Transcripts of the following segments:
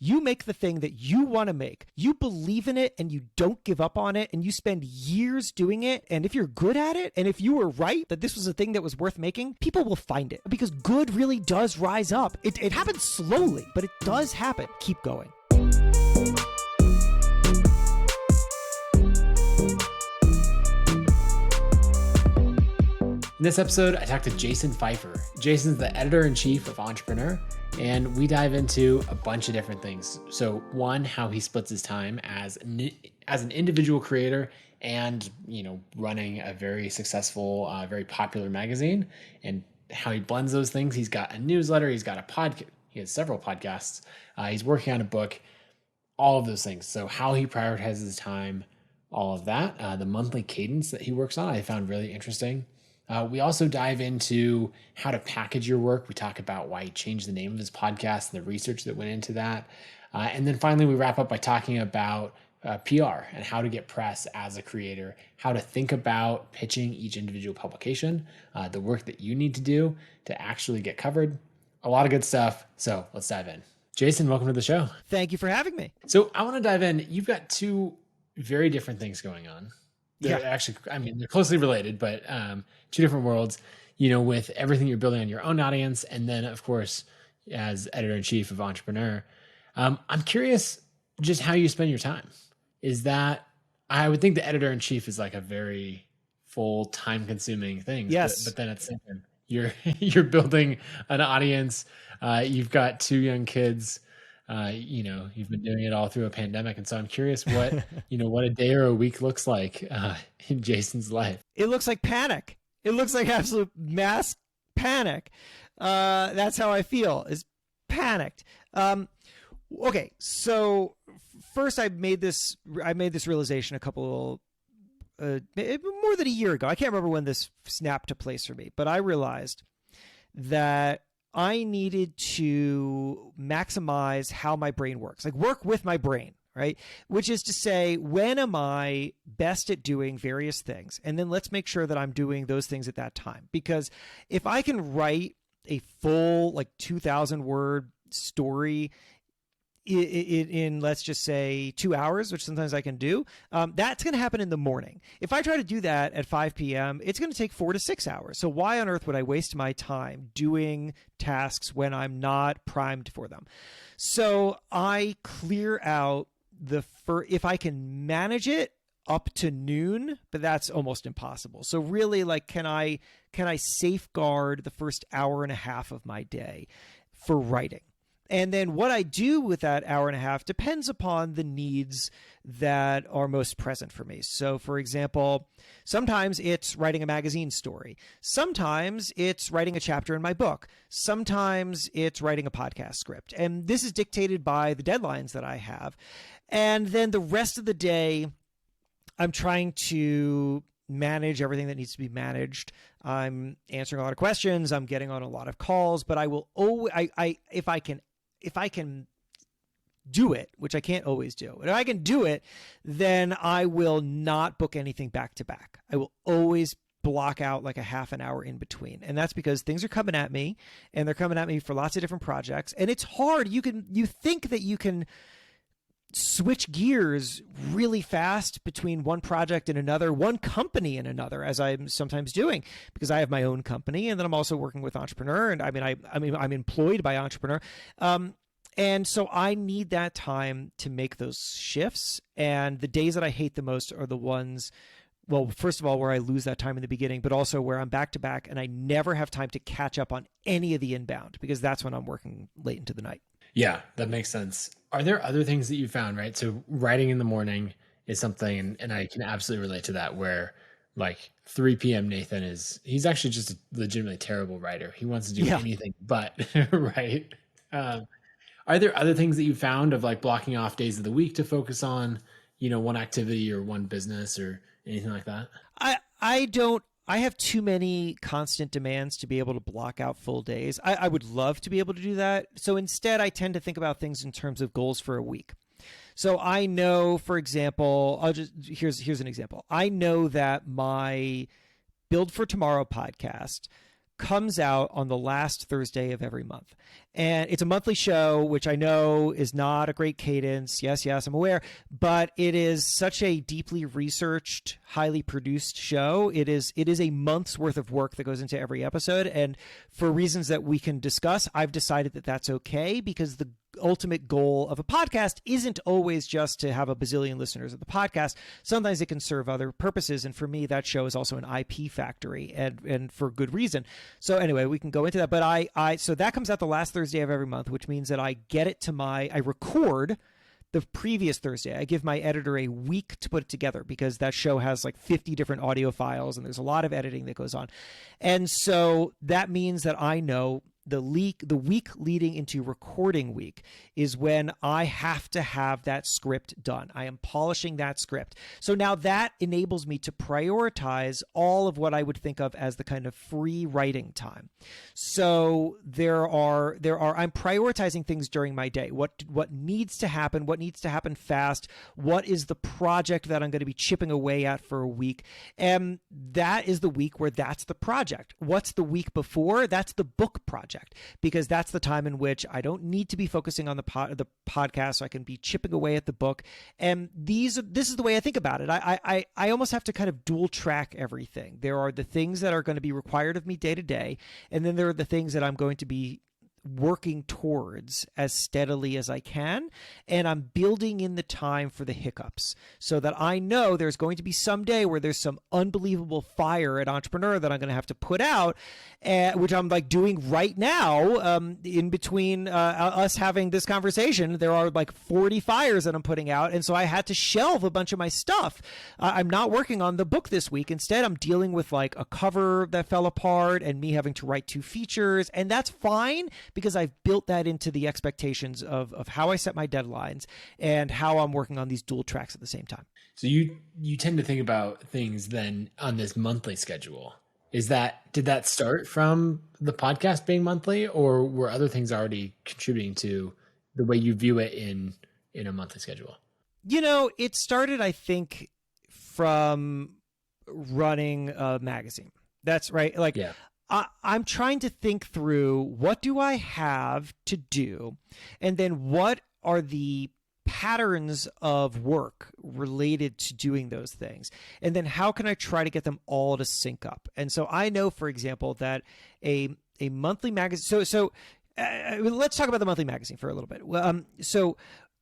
You make the thing that you want to make. You believe in it and you don't give up on it, and you spend years doing it. And if you're good at it, and if you were right that this was a thing that was worth making, people will find it, because good really does rise up. It happens slowly, but it does happen. Keep going. In this episode, I talked to Jason Feifer. Jason's the editor-in-chief of Entrepreneur, and we dive into a bunch of different things. So one, how he splits his time as an individual creator and, running a very successful, very popular magazine, and how he blends those things. He's got a newsletter, he's got a podcast, he has several podcasts, he's working on a book, all of those things. So how he prioritizes his time, all of that, the monthly cadence that he works on, I found really interesting. We also dive into how to package your work. We talk about why he changed the name of his podcast and the research that went into that. And then finally, we wrap up by talking about PR and how to get press as a creator, how to think about pitching each individual publication, the work that you need to do to actually get covered. A lot of good stuff. So let's dive in. Jason, welcome to the show. Thank you for having me. So I want to dive in. You've got two very different things going on. They're actually, they're closely related, but two different worlds, with everything you're building on your own audience. And then, of course, as editor-in-chief of Entrepreneur, I'm curious just how you spend your time. Is that, I would think the editor-in-chief is like a very full, time-consuming thing. Yes. But then at the same time, you're building an audience. You've got two young kids. You've been doing it all through a pandemic. And so I'm curious what, what a day or a week looks like in Jason's life. It looks like panic. It looks like absolute mass panic. That's how I feel, is panicked. Okay. So first I made this realization a couple, more than a year ago. I can't remember when this snapped to place for me, but I realized that I needed to maximize how my brain works, like work with my brain, right? Which is to say, when am I best at doing various things? And then let's make sure that I'm doing those things at that time. Because if I can write a full, 2,000 word story in let's just say 2 hours, which sometimes I can do, that's going to happen in the morning. If I try to do that at 5 p.m., it's going to take 4 to 6 hours. So why on earth would I waste my time doing tasks when I'm not primed for them? So I clear out if I can manage it up to noon, but that's almost impossible. So really, can I safeguard the first hour and a half of my day for writing? And then what I do with that hour and a half depends upon the needs that are most present for me. So for example, sometimes it's writing a magazine story. Sometimes it's writing a chapter in my book. Sometimes it's writing a podcast script. And this is dictated by the deadlines that I have. And then the rest of the day, I'm trying to manage everything that needs to be managed. I'm answering a lot of questions. I'm getting on a lot of calls, but I will always, if I can do it, which I can't always do, if I can do it, then I will not book anything back to back. I will always block out a half an hour in between. And that's because things are coming at me, and they're coming at me for lots of different projects. And it's hard. You think that you can switch gears really fast between one project and another, one company and another, as I'm sometimes doing, because I have my own company, and then I'm also working with Entrepreneur, and I'm employed by Entrepreneur, and so I need that time to make those shifts. And the days that I hate the most are the ones, well, first of all, where I lose that time in the beginning, but also where I'm back to back and I never have time to catch up on any of the inbound, because that's when I'm working late into the night. Yeah, that makes sense. Are there other things that you found, right? So writing in the morning is something, and I can absolutely relate to that, where 3 p.m. Nathan he's actually just a legitimately terrible writer. He wants to do anything but, right? Are there other things that you found of blocking off days of the week to focus on, one activity or one business or anything like that? I have too many constant demands to be able to block out full days. I would love to be able to do that. So instead, I tend to think about things in terms of goals for a week. So I know, for example, here's an example. I know that my Build for Tomorrow podcast comes out on the last Thursday of every month. And it's a monthly show, which I know is not a great cadence. Yes, I'm aware. But it is such a deeply researched, highly produced show. It is a month's worth of work that goes into every episode. And for reasons that we can discuss, I've decided that that's okay, because the ultimate goal of a podcast isn't always just to have a bazillion listeners of the podcast. Sometimes it can serve other purposes. And for me, that show is also an IP factory, and for good reason. So anyway, we can go into that. But so that comes out the last Thursday of every month, which means that I record the previous Thursday. I give my editor a week to put it together, because that show has like 50 different audio files and there's a lot of editing that goes on. And so that means that I know the week leading into recording week is when I have to have that script done. I am polishing that script. So now that enables me to prioritize all of what I would think of as the kind of free writing time. So I'm prioritizing things during my day. What needs to happen fast. What is the project that I'm going to be chipping away at for a week? And that is the week where that's the project. What's the week before? That's the book project, because that's the time in which I don't need to be focusing on the podcast, so I can be chipping away at the book. And this is the way I think about it. I almost have to kind of dual track everything. There are the things that are going to be required of me day to day, and then there are the things that I'm going to be working towards as steadily as I can, and I'm building in the time for the hiccups, so that I know there's going to be some day where there's some unbelievable fire at Entrepreneur that I'm going to have to put out, which I'm like doing right now. In between us having this conversation, there are like 40 fires that I'm putting out, and so I had to shelve a bunch of my stuff. I'm not working on the book this week. Instead, I'm dealing with like a cover that fell apart and me having to write 2 features, and that's fine, because I've built that into the expectations of how I set my deadlines and how I'm working on these dual tracks at the same time. So you tend to think about things then on this monthly schedule. Did that start from the podcast being monthly, or were other things already contributing to the way you view it in a monthly schedule? It started, I think, from running a magazine. That's right. Like, yeah. I'm trying to think through, what do I have to do? And then what are the patterns of work related to doing those things? And then how can I try to get them all to sync up? And so I know, for example, that a monthly magazine. So let's talk about the monthly magazine for a little bit. So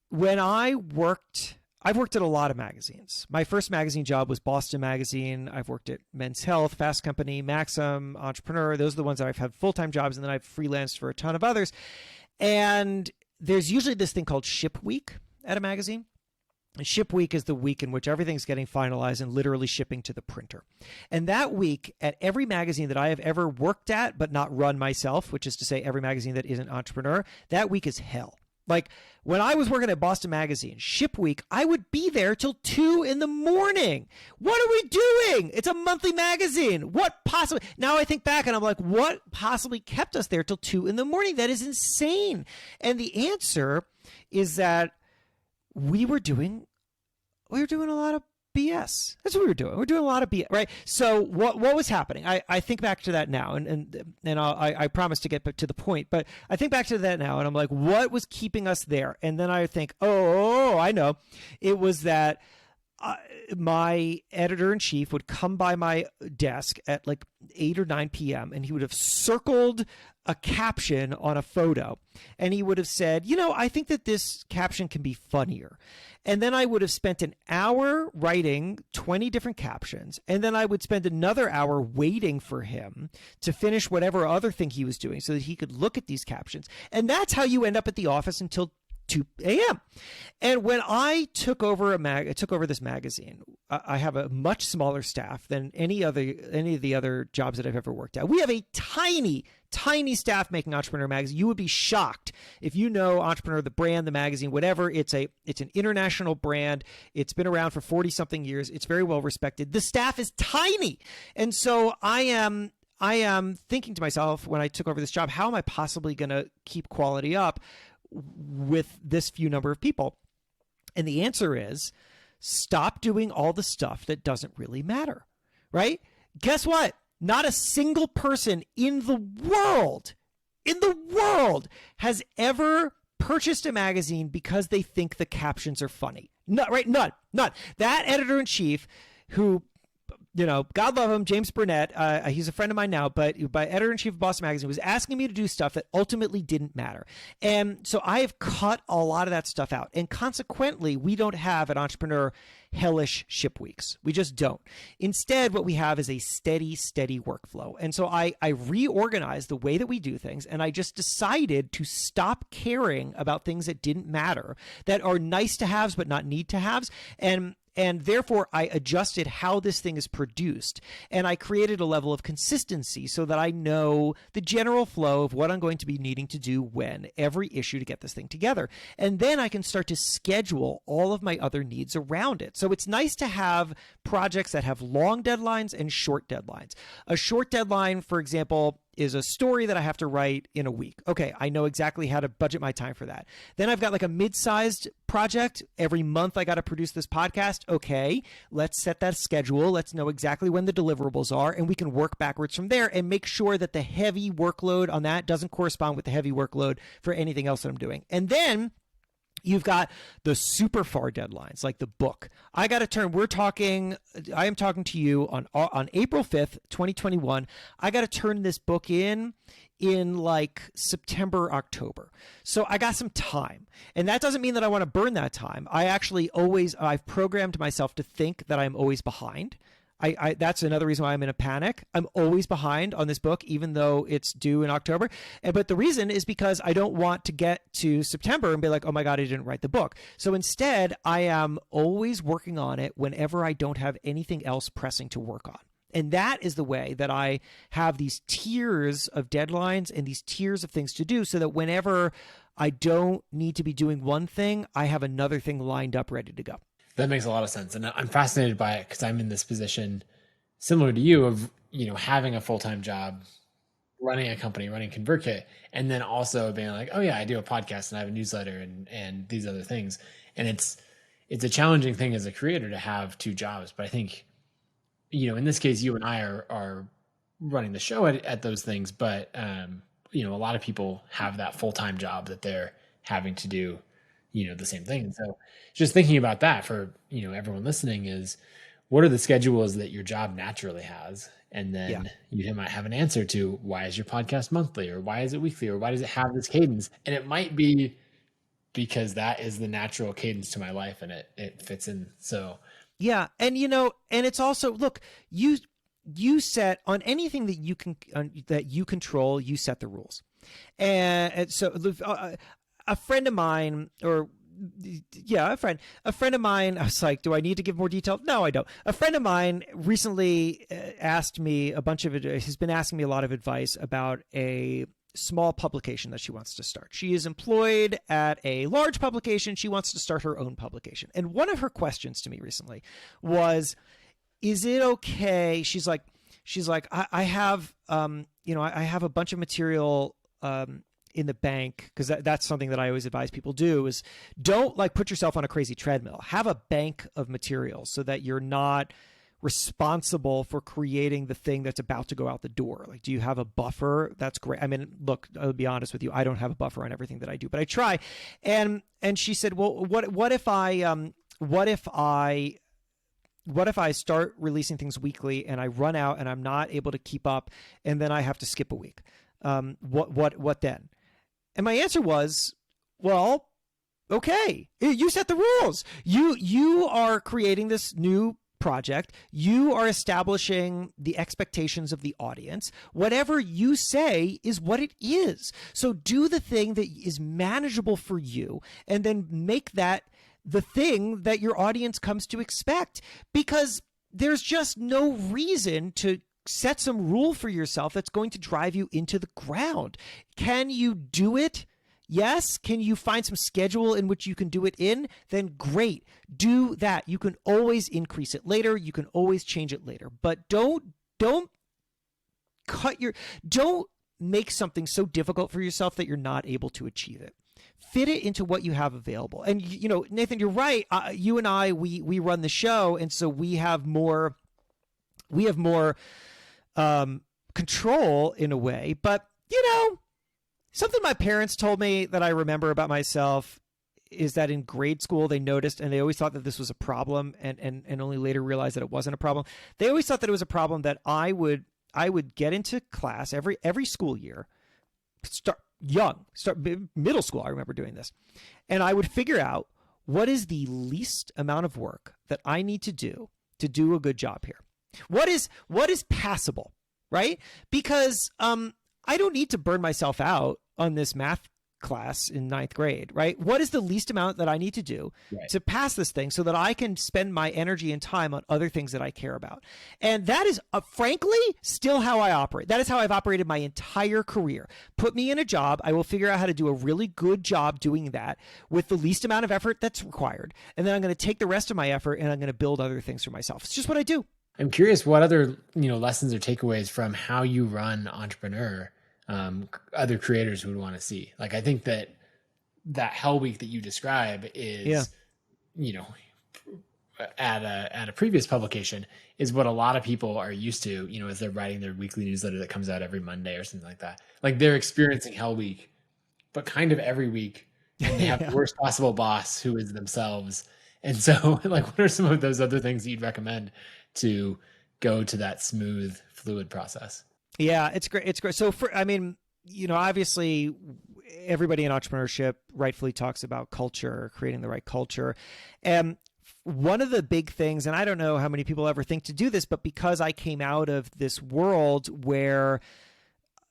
when I've worked at a lot of magazines. My first magazine job was Boston Magazine. I've worked at Men's Health, Fast Company, Maxim, Entrepreneur. Those are the ones that I've had full-time jobs, and then I've freelanced for a ton of others. And there's usually this thing called Ship Week at a magazine. Ship Week is the week in which everything's getting finalized and literally shipping to the printer. And that week, at every magazine that I have ever worked at but not run myself, which is to say every magazine that isn't Entrepreneur, that week is hell. Like, when I was working at Boston Magazine, Ship Week, I would be there till 2 a.m. What are we doing? It's a monthly magazine. What possibly? Now I think back and I'm like, what possibly kept us there till 2 a.m? That is insane. And the answer is that we were doing a lot of BS. That's what we were doing. We're doing a lot of BS, right? So what was happening? I think back to that now, and I promise to get to the point, but I think back to that now, and I'm like, what was keeping us there? And then I think, oh, I know. It was that my editor-in-chief would come by my desk at like 8 or 9 p.m. and he would have circled a caption on a photo, and he would have said, I think that this caption can be funnier. And then I would have spent an hour writing 20 different captions, and then I would spend another hour waiting for him to finish whatever other thing he was doing so that he could look at these captions. And that's how you end up at the office until 2 a.m. And when I took over this magazine, I have a much smaller staff than any of the other jobs that I've ever worked at. We have a tiny staff making Entrepreneur Magazine. You would be shocked if you know Entrepreneur, the brand, the magazine, whatever. It's an international brand. It's been around for 40 something years. It's very well respected. The staff is tiny. And so I am thinking to myself, when I took over this job, how am I possibly going to keep quality up with this few number of people? And the answer is, stop doing all the stuff that doesn't really matter, right? Guess what? not a single person in the world has ever purchased a magazine because they think the captions are funny. None, right? None. That editor-in-chief who, God love him, James Burnett, he's a friend of mine now, but by editor-in-chief of Boston Magazine, was asking me to do stuff that ultimately didn't matter. And so I have cut a lot of that stuff out. And consequently, we don't have at Entrepreneur hellish ship weeks. We just don't. Instead, what we have is a steady workflow. And so I reorganized the way that we do things, and I just decided to stop caring about things that didn't matter, that are nice to haves but not need to haves. And therefore, I adjusted how this thing is produced, and I created a level of consistency so that I know the general flow of what I'm going to be needing to do when, every issue to get this thing together. And then I can start to schedule all of my other needs around it. So it's nice to have projects that have long deadlines and short deadlines. A short deadline, for example, is a story that I have to write in a week. Okay, I know exactly how to budget my time for that. Then I've got like a mid-sized project. Every month I got to produce this podcast. Okay, let's set that schedule. Let's know exactly when the deliverables are, and we can work backwards from there and make sure that the heavy workload on that doesn't correspond with the heavy workload for anything else that I'm doing. And then you've got the super far deadlines, like the book. I am talking to you on April 5th, 2021. I got to turn this book in like September, October. So I got some time. And that doesn't mean that I want to burn that time. I've programmed myself to think that I'm always behind. That's another reason why I'm in a panic. I'm always behind on this book, even though it's due in October. But the reason is because I don't want to get to September and be like, oh my God, I didn't write the book. So instead, I am always working on it whenever I don't have anything else pressing to work on. And that is the way that I have these tiers of deadlines and these tiers of things to do, so that whenever I don't need to be doing one thing, I have another thing lined up ready to go. That makes a lot of sense. And I'm fascinated by it because I'm in this position similar to you of, having a full-time job, running a company, running ConvertKit, and then also being like, oh yeah, I do a podcast and I have a newsletter and these other things. And it's a challenging thing as a creator to have two jobs. But I think, in this case, you and I are running the show at those things. But, a lot of people have that full-time job that they're having to do the same thing. And so just thinking about that for, everyone listening is, what are the schedules that your job naturally has? And then you might have an answer to, why is your podcast monthly, or why is it weekly, or why does it have this cadence? And it might be because that is the natural cadence to my life and it fits in. So yeah. And, and it's also, look, you set on anything that you control, you set the rules. And so a friend of mine, a friend of mine, I was like, do I need to give more detail? No, I don't. A friend of mine recently asked me has been asking me a lot of advice about a small publication that she wants to start. She is employed at a large publication. She wants to start her own publication. And one of her questions to me recently was, is it okay? She's like, I have, I have a bunch of material, in the bank, because that's something that I always advise people do, is don't put yourself on a crazy treadmill. Have a bank of materials so that you're not responsible for creating the thing that's about to go out the door. Do you have a buffer? That's great. I mean, look, I'll be honest with you. I don't have a buffer on everything that I do, but I try. And she said, well, what if I start releasing things weekly and I run out and I'm not able to keep up, and then I have to skip a week? What then? And my answer was, well, okay, you set the rules. You are creating this new project. You are establishing the expectations of the audience. Whatever you say is what it is. So do the thing that is manageable for you, and then make that the thing that your audience comes to expect, because there's just no reason to set some rule for yourself that's going to drive you into the ground. Can you do it? Yes. Can you find some schedule in which you can do it in? Then great. Do that. You can always increase it later. You can always change it later. But don't make something so difficult for yourself that you're not able to achieve it. Fit it into what you have available. And, Nathan, you're right. You and I, we run the show. And so we have more control in a way. But, something my parents told me that I remember about myself is that in grade school they noticed, and they always thought that this was a problem, and only later realized that it wasn't a problem. They always thought that it was a problem that I would get into class every school year, start middle school. I remember doing this, and I would figure out what is the least amount of work that I need to do a good job here. What is passable, right? Because I don't need to burn myself out on this math class in 9th grade, right? What is the least amount that I need to do to pass this thing so that I can spend my energy and time on other things that I care about? And that is, frankly, still how I operate. That is how I've operated my entire career. Put me in a job, I will figure out how to do a really good job doing that with the least amount of effort that's required. And then I'm going to take the rest of my effort and I'm going to build other things for myself. It's just what I do. I'm curious what other, lessons or takeaways from how you run Entrepreneur other creators would want to see. Like, I think that Hell Week that you describe is, at a previous publication is what a lot of people are used to, as they're writing their weekly newsletter that comes out every Monday or something like that. Like, they're experiencing Hell Week, but kind of every week, and they have the worst possible boss who is themselves. And so, like, what are some of those other things that you'd recommend to go to that smooth, fluid process? Yeah, it's great. It's great. So obviously everybody in entrepreneurship rightfully talks about culture, creating the right culture. And one of the big things, and I don't know how many people ever think to do this, but because I came out of this world where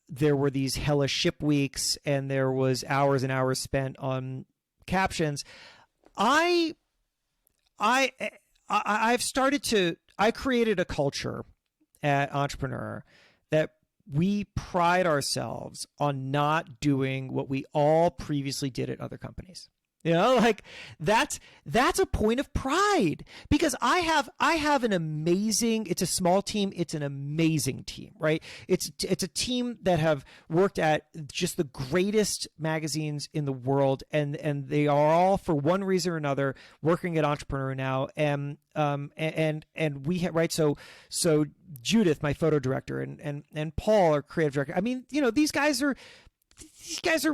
there were these hellish ship weeks and there was hours and hours spent on captions, I've I created a culture at Entrepreneur that we pride ourselves on not doing what we all previously did at other companies. Like that's a point of pride, because I have an amazing, it's a small team. It's an amazing team, right? It's a team that have worked at just the greatest magazines in the world. And they are all, for one reason or another, working at Entrepreneur now. And we have, right. So Judith, my photo director, and Paul, our creative director. I mean, these guys are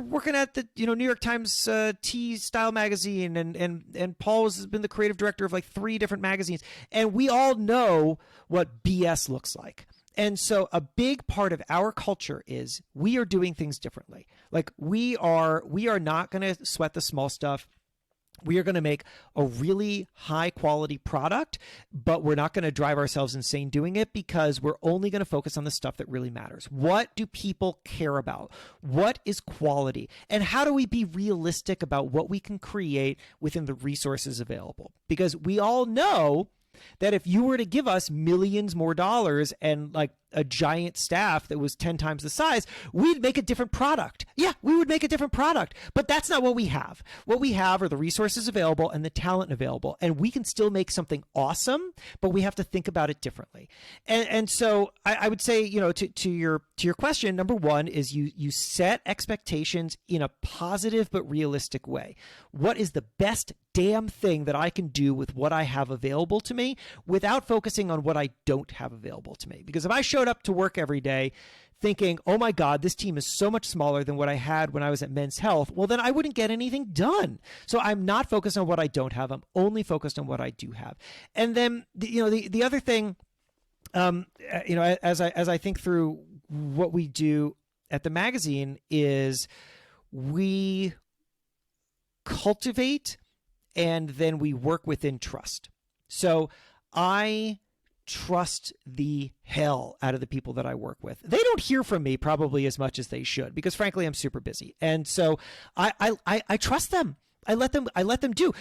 working at the New York Times T Style magazine, and Paul has been the creative director of like 3 different magazines, and we all know what BS looks like. And so a big part of our culture is we are doing things differently. Like we are not going to sweat the small stuff. We are going to make a really high quality product, but we're not going to drive ourselves insane doing it, because we're only going to focus on the stuff that really matters. What do people care about? What is quality? And how do we be realistic about what we can create within the resources available? Because we all know that if you were to give us millions more dollars and like a giant staff that was 10 times the size, we'd make a different product. Yeah, we would make a different product, but that's not what we have. What we have are the resources available and the talent available, and we can still make something awesome, but we have to think about it differently. And so I would say, to your question, number one is you set expectations in a positive but realistic way. What is the best damn thing that I can do with what I have available to me without focusing on what I don't have available to me? Because if I showed up to work every day thinking, oh my God, this team is so much smaller than what I had when I was at Men's Health, well, then I wouldn't get anything done. So I'm not focused on what I don't have. I'm only focused on what I do have. And then, the other thing, as I think through what we do at the magazine, is we cultivate and then we work within trust. So I trust the hell out of the people that I work with. They don't hear from me probably as much as they should, because frankly, I'm super busy. And so I trust them. I let them do,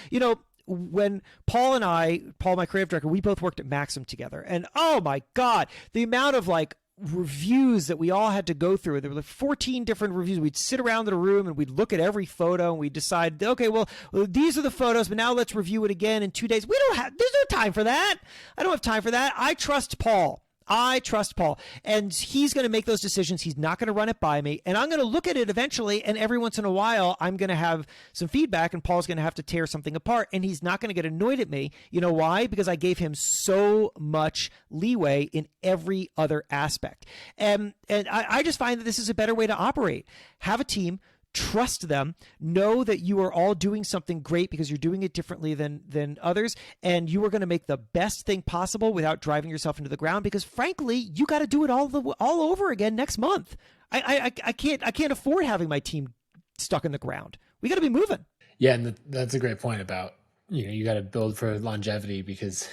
when Paul, my creative director, we both worked at Maxim together, and oh my God, the amount of like reviews that we all had to go through. There were like 14 different reviews. We'd sit around in a room and we'd look at every photo and we'd decide, okay, well, these are the photos, but now let's review it again in 2 days. There's no time for that. I don't have time for that. I trust Paul. I trust Paul, and he's going to make those decisions. He's not going to run it by me, and I'm going to look at it eventually, and every once in a while, I'm going to have some feedback, and Paul's going to have to tear something apart, and he's not going to get annoyed at me. You know why? Because I gave him so much leeway in every other aspect. And I just find that this is a better way to operate. Have a team. Trust them, know that you are all doing something great because you're doing it differently than others, and you are going to make the best thing possible without driving yourself into the ground, because frankly, you got to do it all over again next month. I can't afford having my team stuck in the ground. We got to be moving. Yeah, and that's a great point about, you got to build for longevity, because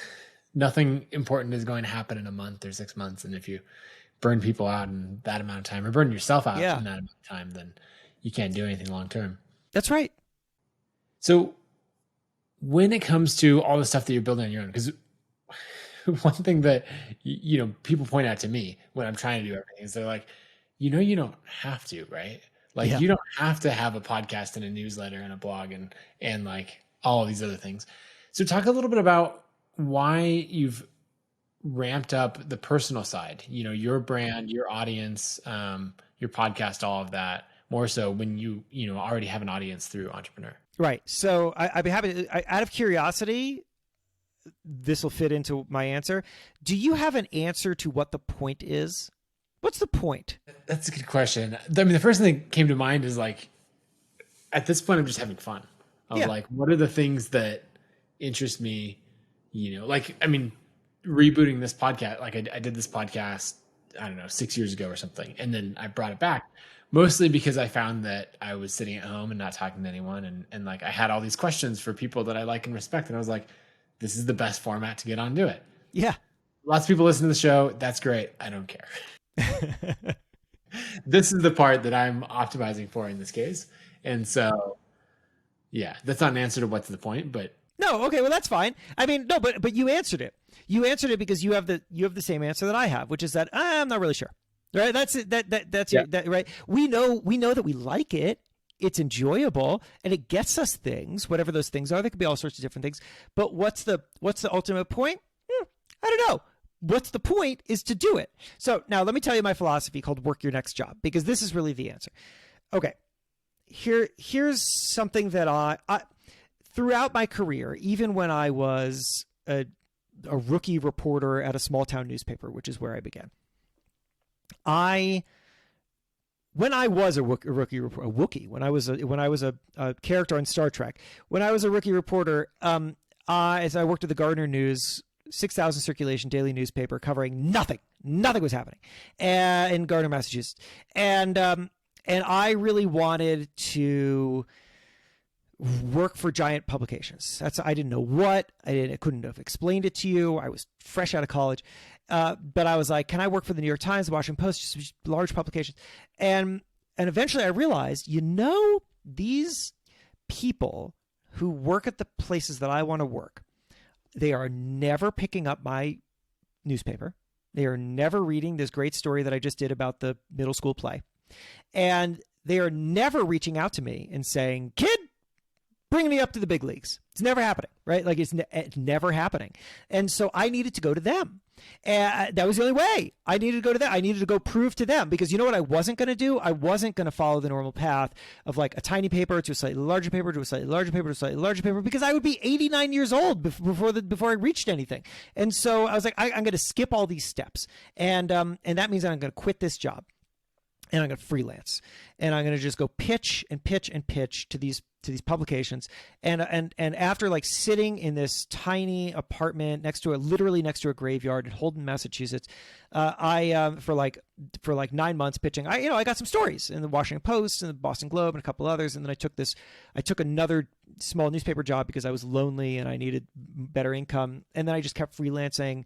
nothing important is going to happen in a month or 6 months, and if you burn people out in that amount of time, or burn yourself out in that amount of time, then you can't do anything long term. That's right. So when it comes to all the stuff that you're building on your own, because one thing that, people point out to me when I'm trying to do everything is they're like, you don't have to, right? Like, you don't have to have a podcast and a newsletter and a blog and like all of these other things. So talk a little bit about why you've ramped up the personal side, your brand, your audience, your podcast, all of that, more so when you already have an audience through Entrepreneur. Right. So I'd be happy to, out of curiosity, this will fit into my answer. Do you have an answer to what the point is? What's the point? That's a good question. I mean, the first thing that came to mind is like, at this point, I'm just having fun. Like, what are the things that interest me? Rebooting this podcast. Like I did this podcast, I don't know, 6 years ago or something. And then I brought it back mostly because I found that I was sitting at home and not talking to anyone. And like, I had all these questions for people that I like and respect. And I was like, this is the best format to get on, do it. Yeah. Lots of people listen to the show. That's great. I don't care. This is the part that I'm optimizing for in this case. And so, yeah, that's not an answer to what's the point, but. No. Okay. Well, that's fine. I mean, no, but you answered it. You answered it because you have the same answer that I have, which is that I'm not really sure. Right. That's it. That's that, right. We know that we like it. It's enjoyable and it gets us things, whatever those things are. There could be all sorts of different things. But what's the ultimate point? I don't know. What's the point is to do it. So now let me tell you my philosophy called work your next job, because this is really the answer. Okay. Here's something that I throughout my career, even when I was a rookie reporter at a small town newspaper, which is where I began. When I was a rookie reporter, when I was a character on Star Trek, when I was a rookie reporter, as I worked at the Gardner News, 6,000 circulation daily newspaper covering nothing was happening in Gardner, Massachusetts, and I really wanted to work for giant publications. I didn't know what. I couldn't have explained it to you. I was fresh out of college. But I was like, can I work for the New York Times, the Washington Post, just large publications? And eventually I realized, these people who work at the places that I want to work, they are never picking up my newspaper. They are never reading this great story that I just did about the middle school play. And they are never reaching out to me and saying, kid, bring me up to the big leagues. It's never happening, right? Like it's never happening. And so I needed to go to them. And that was the only way. I needed to go to them. I needed to go prove to them, because you know what I wasn't going to do? I wasn't going to follow the normal path of like a tiny paper to a slightly larger paper to a slightly larger paper to a slightly larger paper, because I would be 89 years old before I reached anything. And so I was like, I'm going to skip all these steps. And that means that I'm going to quit this job. And I'm going to freelance, and I'm going to just go pitch and pitch and pitch to these publications. And after like sitting in this tiny apartment literally next to a graveyard in Holden, Massachusetts, I for like 9 months pitching, I got some stories in the Washington Post and the Boston Globe and a couple others. And then I took another small newspaper job because I was lonely and I needed better income. And then I just kept freelancing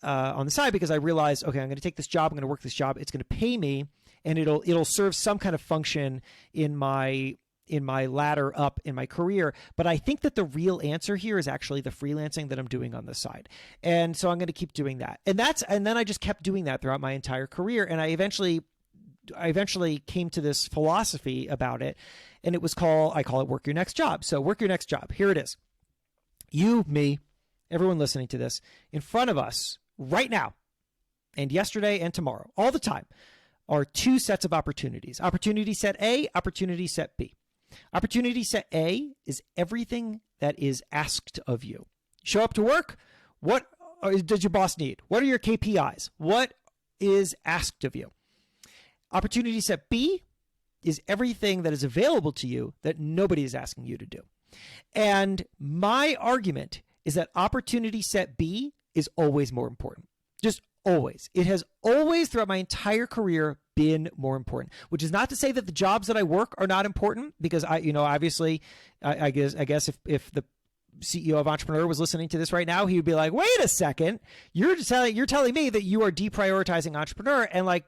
on the side, because I realized, okay, I'm going to take this job. I'm going to work this job. It's going to pay me, and it'll serve some kind of function in my ladder up in my career. But I think that the real answer here is actually the freelancing that I'm doing on the side. And so I'm going to keep doing that. And then I just kept doing that throughout my entire career. And I eventually came to this philosophy about it, and I call it work your next job. So work your next job. Here it is. You, me, everyone listening to this, in front of us right now, and yesterday and tomorrow, all the time, are two sets of opportunities. Opportunity set A, opportunity set B. Opportunity set A is everything that is asked of you. Show up to work. What does your boss need? What are your KPIs? What is asked of you? Opportunity set B is everything that is available to you that nobody is asking you to do. And my argument is that opportunity set B is always more important. Just always. It has always throughout my entire career been more important, which is not to say that the jobs that I work are not important, because obviously I guess if the CEO of Entrepreneur was listening to this right now, he would be like, wait a second, you're telling me that you are deprioritizing Entrepreneur, and like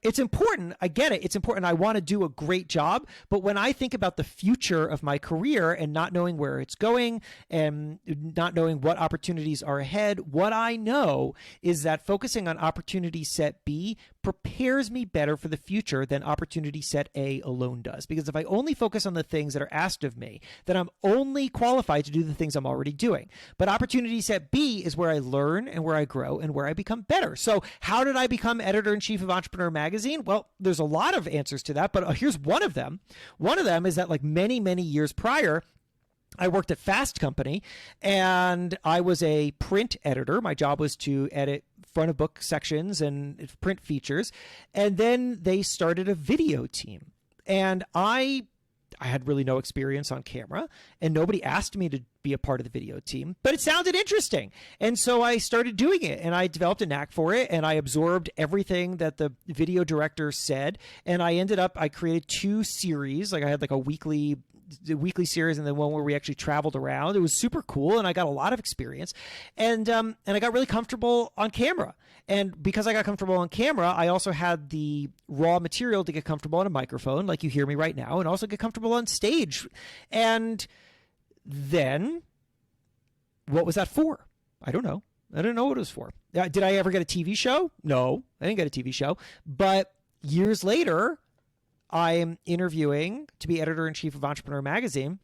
it's important. I get it. It's important. I want to do a great job. But when I think about the future of my career and not knowing where it's going and not knowing what opportunities are ahead, what I know is that focusing on opportunity set B prepares me better for the future than opportunity set A alone does. Because if I only focus on the things that are asked of me, then I'm only qualified to do the things I'm already doing. But opportunity set B is where I learn and where I grow and where I become better. So how did I become editor-in-chief of Entrepreneur Magazine? Well, there's a lot of answers to that, but here's one of them. One of them is that like many, many years prior, I worked at Fast Company and I was a print editor. My job was to edit front of book sections and print features. And then they started a video team. And I had really no experience on camera, and nobody asked me to be a part of the video team, but it sounded interesting. And so I started doing it, and I developed a knack for it, and I absorbed everything that the video director said. And I created 2 series. Like I had like a weekly series and then one where we actually traveled around. It was super cool, and I got a lot of experience, and I got really comfortable on camera. And because I got comfortable on camera, I also had the raw material to get comfortable on a microphone, like you hear me right now, and also get comfortable on stage. And then what was that for? I don't know. I don't know what it was for. Did I ever get a TV show? No, I didn't get a TV show. But years later, I'm interviewing to be editor-in-chief of Entrepreneur Magazine.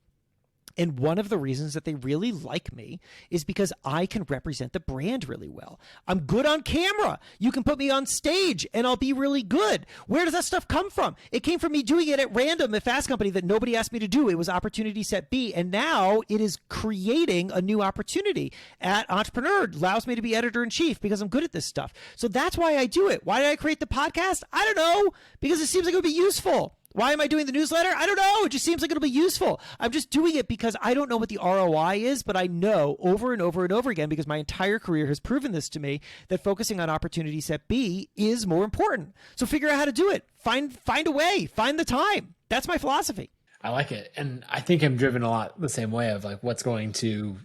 And one of the reasons that they really like me is because I can represent the brand really well. I'm good on camera. You can put me on stage and I'll be really good. Where does that stuff come from? It came from me doing it at random at Fast Company that nobody asked me to do. It was opportunity set B. And now it is creating a new opportunity at Entrepreneur. It allows me to be editor-in-chief because I'm good at this stuff. So that's why I do it. Why did I create the podcast? I don't know. Because it seems like it would be useful. Why am I doing the newsletter? I don't know. It just seems like it'll be useful. I'm just doing it because I don't know what the ROI is, but I know over and over and over again, because my entire career has proven this to me, that focusing on opportunity set B is more important. So figure out how to do it. Find a way. Find the time. That's my philosophy. I like it. And I think I'm driven a lot the same way of like what's going to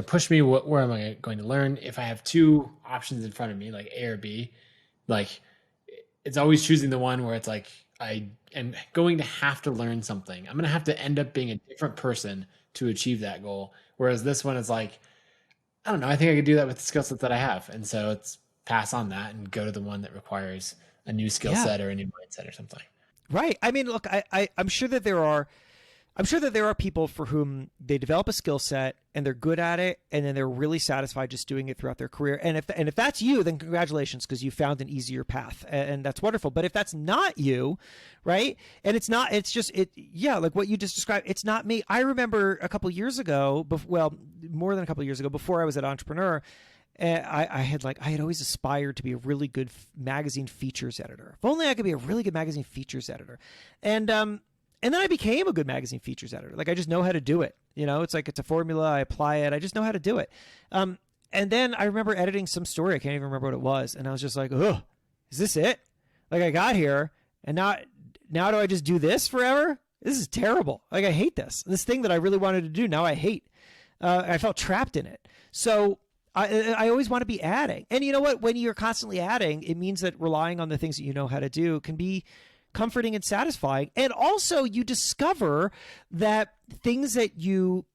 push me, where am I going to learn? If I have 2 options in front of me, like A or B, like it's always choosing the one where it's like, I am going to have to learn something. I'm going to have to end up being a different person to achieve that goal. Whereas this one is like, I don't know, I think I could do that with the skill set that I have. And so it's pass on that and go to the one that requires a new skill set or a new mindset or something. Right. I mean, look, I'm sure that there are people for whom they develop a skill set and they're good at it, and then they're really satisfied just doing it throughout their career. And if that's you, then congratulations, because you found an easier path, and that's wonderful. But if that's not you, right? And like what you just described, it's not me. I remember a couple years ago, more than a couple years ago, before I was at Entrepreneur, I had always aspired to be a really good magazine features editor. If only I could be a really good magazine features editor. And then I became a good magazine features editor. Like I just know how to do it. It's like it's a formula. I apply it. I just know how to do it. And then I remember editing some story. I can't even remember what it was. And I was just like, oh, is this it? Like I got here and now do I just do this forever? This is terrible. Like I hate this thing that I really wanted to do. Now I hate. I felt trapped in it. So I always want to be adding. And you know what? When you're constantly adding, it means that relying on the things that you know how to do can be comforting and satisfying. And also you discover that things that you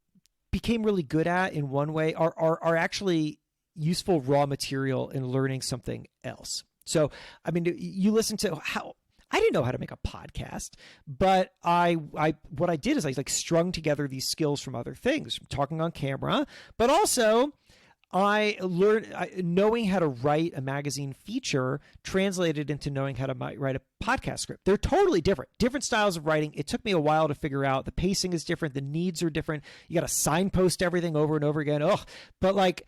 became really good at in one way are actually useful raw material in learning something else. So, I mean, you listen to how I didn't know how to make a podcast, but what I did is I like strung together these skills from other things, from talking on camera, but also I learned knowing how to write a magazine feature translated into knowing how to write a podcast script. They're totally different styles of writing. It took me a while to figure out. The pacing is different. The needs are different. You got to signpost everything over and over again. But like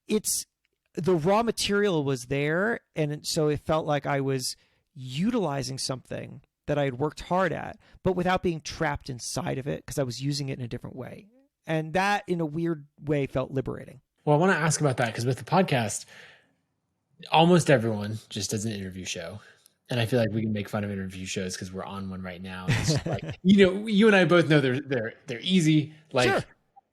it's the raw material was there. And so it felt like I was utilizing something that I had worked hard at, but without being trapped inside of it because I was using it in a different way. And that in a weird way felt liberating. Well, I want to ask about that because with the podcast, almost everyone just does an interview show. And I feel like we can make fun of interview shows because we're on one right now. It's just like, you and I both know they're easy. Like sure.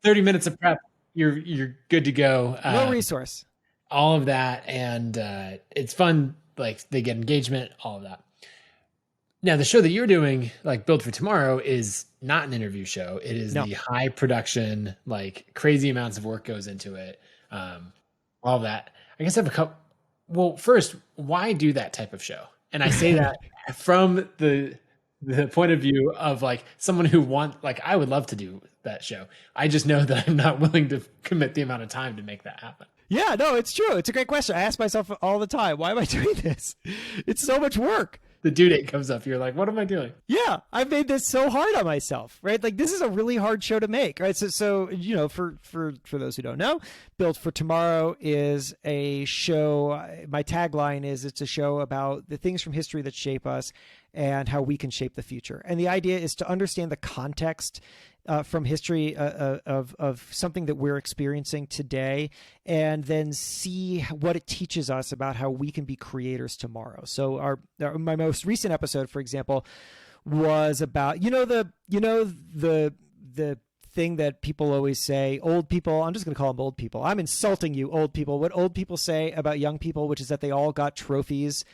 30 minutes of prep, you're good to go. No resource. All of that. And it's fun. Like they get engagement, all of that. Now, the show that you're doing, like Build for Tomorrow, is not an interview show. It is the high production, like crazy amounts of work goes into it. All of that. I guess I have a couple. Well, first, why do that type of show? And I say that from the point of view of like someone who I would love to do that show. I just know that I'm not willing to commit the amount of time to make that happen. Yeah, no, it's true. It's a great question. I ask myself all the time, why am I doing this? It's so much work. The due date comes up. You're like, what am I doing? Yeah, I've made this so hard on myself, right? Like this is a really hard show to make, right? So for those who don't know, Build for Tomorrow is a show. My tagline is it's a show about the things from history that shape us and how we can shape the future. And the idea is to understand the context from history of something that we're experiencing today, and then see what it teaches us about how we can be creators tomorrow. So my most recent episode, for example, was about the thing that people always say, old people. I'm just going to call them old people. I'm insulting you, old people. What old people say about young people, which is that they all got trophies.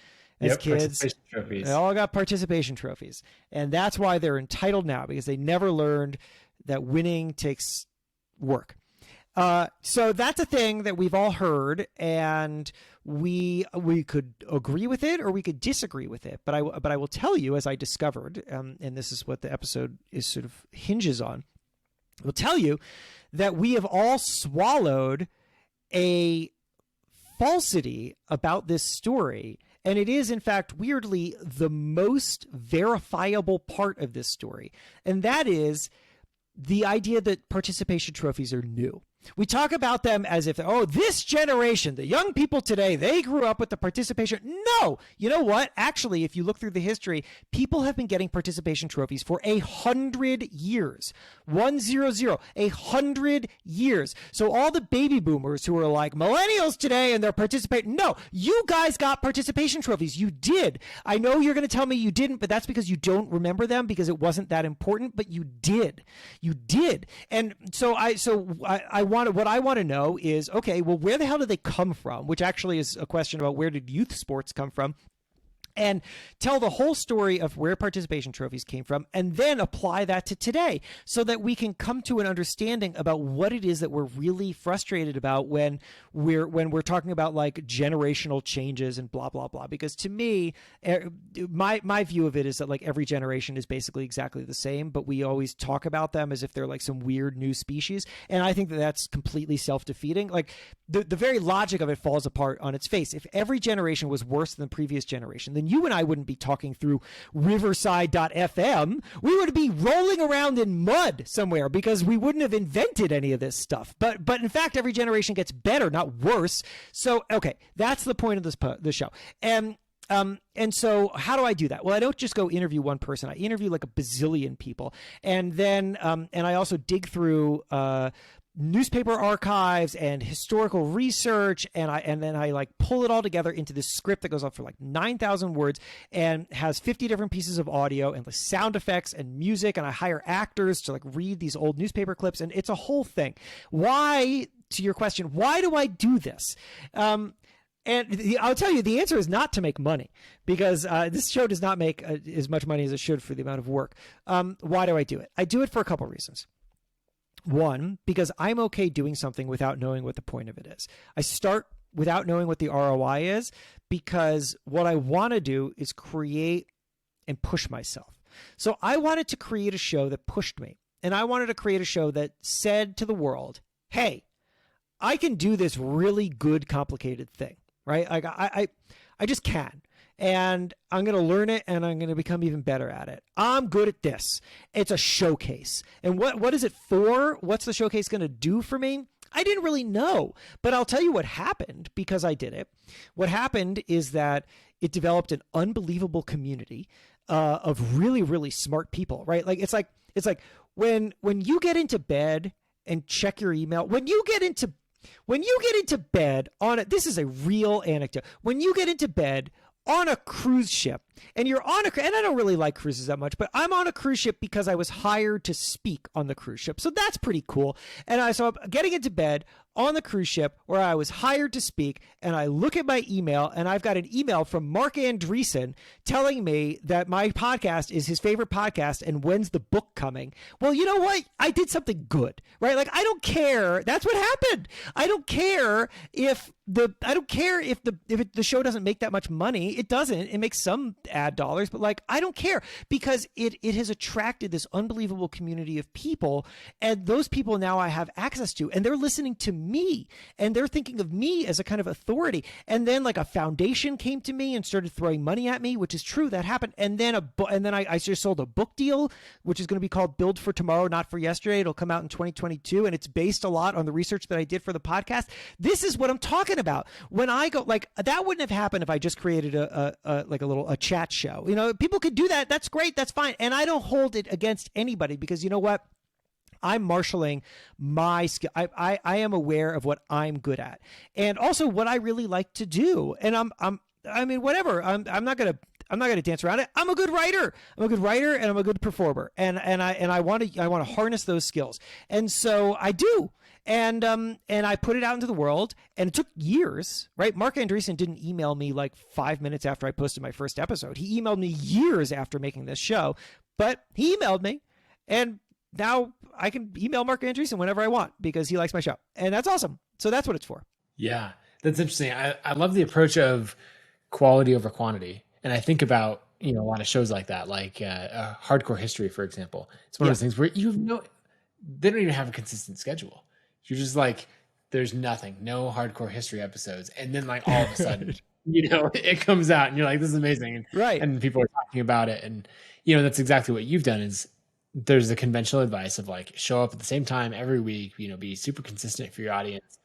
As kids, they all got participation trophies. And that's why they're entitled now, because they never learned that winning takes work. So that's a thing that we've all heard, and we could agree with it or we could disagree with it. But I will tell you, as I discovered, and this is what the episode is sort of hinges on, I will tell you that we have all swallowed a falsity about this story. And it is, in fact, weirdly, the most verifiable part of this story. And that is the idea that participation trophies are new. We talk about them as if, this generation, the young people today, they grew up with the participation. No, you know what? Actually, if you look through the history, people have been getting participation trophies for 100 years. 100 years. So all the baby boomers who are like millennials today and they're participating. No, you guys got participation trophies. You did. I know you're going to tell me you didn't, but that's because you don't remember them because it wasn't that important, but you did. You did. And so what I want to know is, okay, well, where the hell did they come from? Which actually is a question about where did youth sports come from? And tell the whole story of where participation trophies came from, and then apply that to today so that we can come to an understanding about what it is that we're really frustrated about when we're talking about like generational changes and blah, blah, blah. Because to me, my view of it is that like every generation is basically exactly the same, but we always talk about them as if they're like some weird new species. And I think that that's completely self-defeating. Like the very logic of it falls apart on its face. If every generation was worse than the previous generation, then you and I wouldn't be talking through Riverside.fm. We would be rolling around in mud somewhere because we wouldn't have invented any of this stuff. But in fact, every generation gets better, not worse. So, okay, that's the point of this show. And so how do I do that? Well, I don't just go interview one person. I interview like a bazillion people. And then, and I also dig through, newspaper archives and historical research, and then I like pull it all together into this script that goes on for like 9,000 words and has 50 different pieces of audio and like sound effects and music, and I hire actors to like read these old newspaper clips, and it's a whole thing. Why, to your question, why do I do this? And I'll tell you, the answer is not to make money, because this show does not make as much money as it should for the amount of work. Why do I do it? I do it for a couple of reasons. One, because I'm okay doing something without knowing what the point of it is. I start without knowing what the ROI is, because what I want to do is create and push myself. So I wanted to create a show that pushed me, and I wanted to create a show that said to the world, hey, I can do this really good, complicated thing, right? Like I just can. And I'm going to learn it, and I'm going to become even better at it. I'm good at this. It's a showcase. And what is it for? What's the showcase going to do for me? I didn't really know, but I'll tell you what happened because I did it. What happened is that it developed an unbelievable community of really, really smart people, right? Like it's like when you get into bed and check your email, when you get into bed on it, this is a real anecdote. When you get into bed on a cruise ship, and you're on and I don't really like cruises that much, but I'm on a cruise ship because I was hired to speak on the cruise ship. So that's pretty cool. And so I'm getting into bed on the cruise ship where I was hired to speak, and I look at my email, and I've got an email from Mark Andreessen telling me that my podcast is his favorite podcast and when's the book coming. Well, you know what? I did something good, right? Like, I don't care. That's what happened. I don't care if the show doesn't make that much money. It doesn't. It makes some ad dollars, but like, I don't care because it has attracted this unbelievable community of people, and those people now I have access to, and they're listening to me, and they're thinking of me as a kind of authority. And then like a foundation came to me and started throwing money at me, which is true, that happened. And then I just sold a book deal, which is going to be called Build for Tomorrow, Not for Yesterday. It'll come out in 2022, and it's based a lot on the research that I did for the podcast. This is what I'm talking about. When I go, like, that wouldn't have happened if I just created a chat show. You know, people could do that. That's great. That's fine. And I don't hold it against anybody because you know what? I'm marshaling my skill. I am aware of what I'm good at, and also what I really like to do. And I mean, whatever. I'm not gonna dance around it. I'm a good writer. And I'm a good performer. And I want to harness those skills. And so I do. And I put it out into the world, and it took years, right? Mark Andreessen didn't email me like 5 minutes after I posted my first episode. He emailed me years after making this show, but he emailed me, and now I can email Mark Andreessen whenever I want because he likes my show, and that's awesome. So that's what it's for. Yeah, that's interesting. I love the approach of quality over quantity. And I think about, a lot of shows like that, like Hardcore History, for example. It's one of those things where they don't even have a consistent schedule. You're just like, there's nothing, no Hardcore History episodes. And then like all of a sudden, it comes out and you're like, this is amazing. And, right. And people are talking about it. And, that's exactly what you've done is there's the conventional advice of like, show up at the same time every week, be super consistent for your audience.